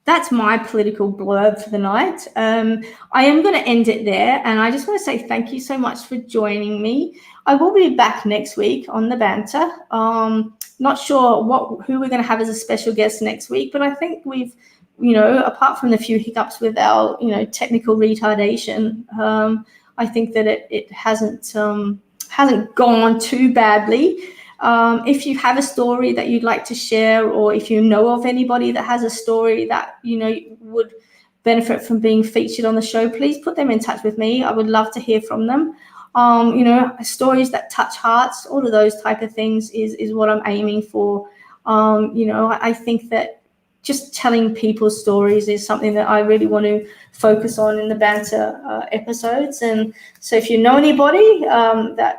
That's my political blurb for the night. I am going to end it there. And I just want to say thank you so much for joining me. I will be back next week on the Banter. Not sure who we're going to have as a special guest next week, but I think we've, apart from the few hiccups with our, technical retardation, I think that it hasn't gone too badly. If you have a story that you'd like to share, or if you know of anybody that has a story that, would benefit from being featured on the show, please put them in touch with me. I would love to hear from them. Stories that touch hearts, all of those type of things is what I'm aiming for. I think that just telling people's stories is something that I really want to focus on in the Banter episodes. And so if you know anybody that,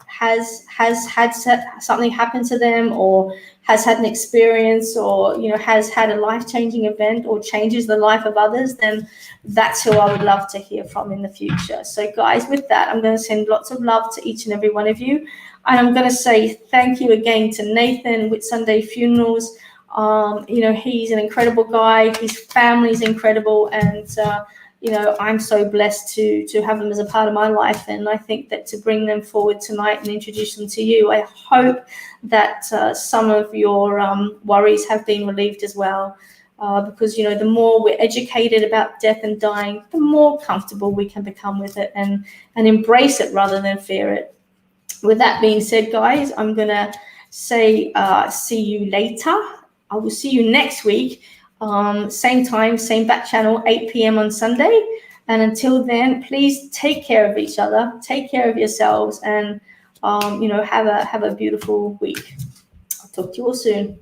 has had something happen to them, or has had an experience, or has had a life-changing event, or changes the life of others, then that's who I would love to hear from in the future. So guys, with that, I'm going to send lots of love to each and every one of you, and I'm going to say thank you again to Nathan with Sunday Funerals. He's an incredible guy. His family's incredible, and I'm so blessed to have them as a part of my life. And I think that to bring them forward tonight and introduce them to you, I hope that some of your worries have been relieved as well. Because, the more we're educated about death and dying, the more comfortable we can become with it and embrace it rather than fear it. With that being said, guys, I'm going to say see you later. I will see you next week. Same time, same back channel, 8 p.m. on Sunday. And until then, please take care of each other, take care of yourselves, and have a beautiful week. I'll talk to you all soon.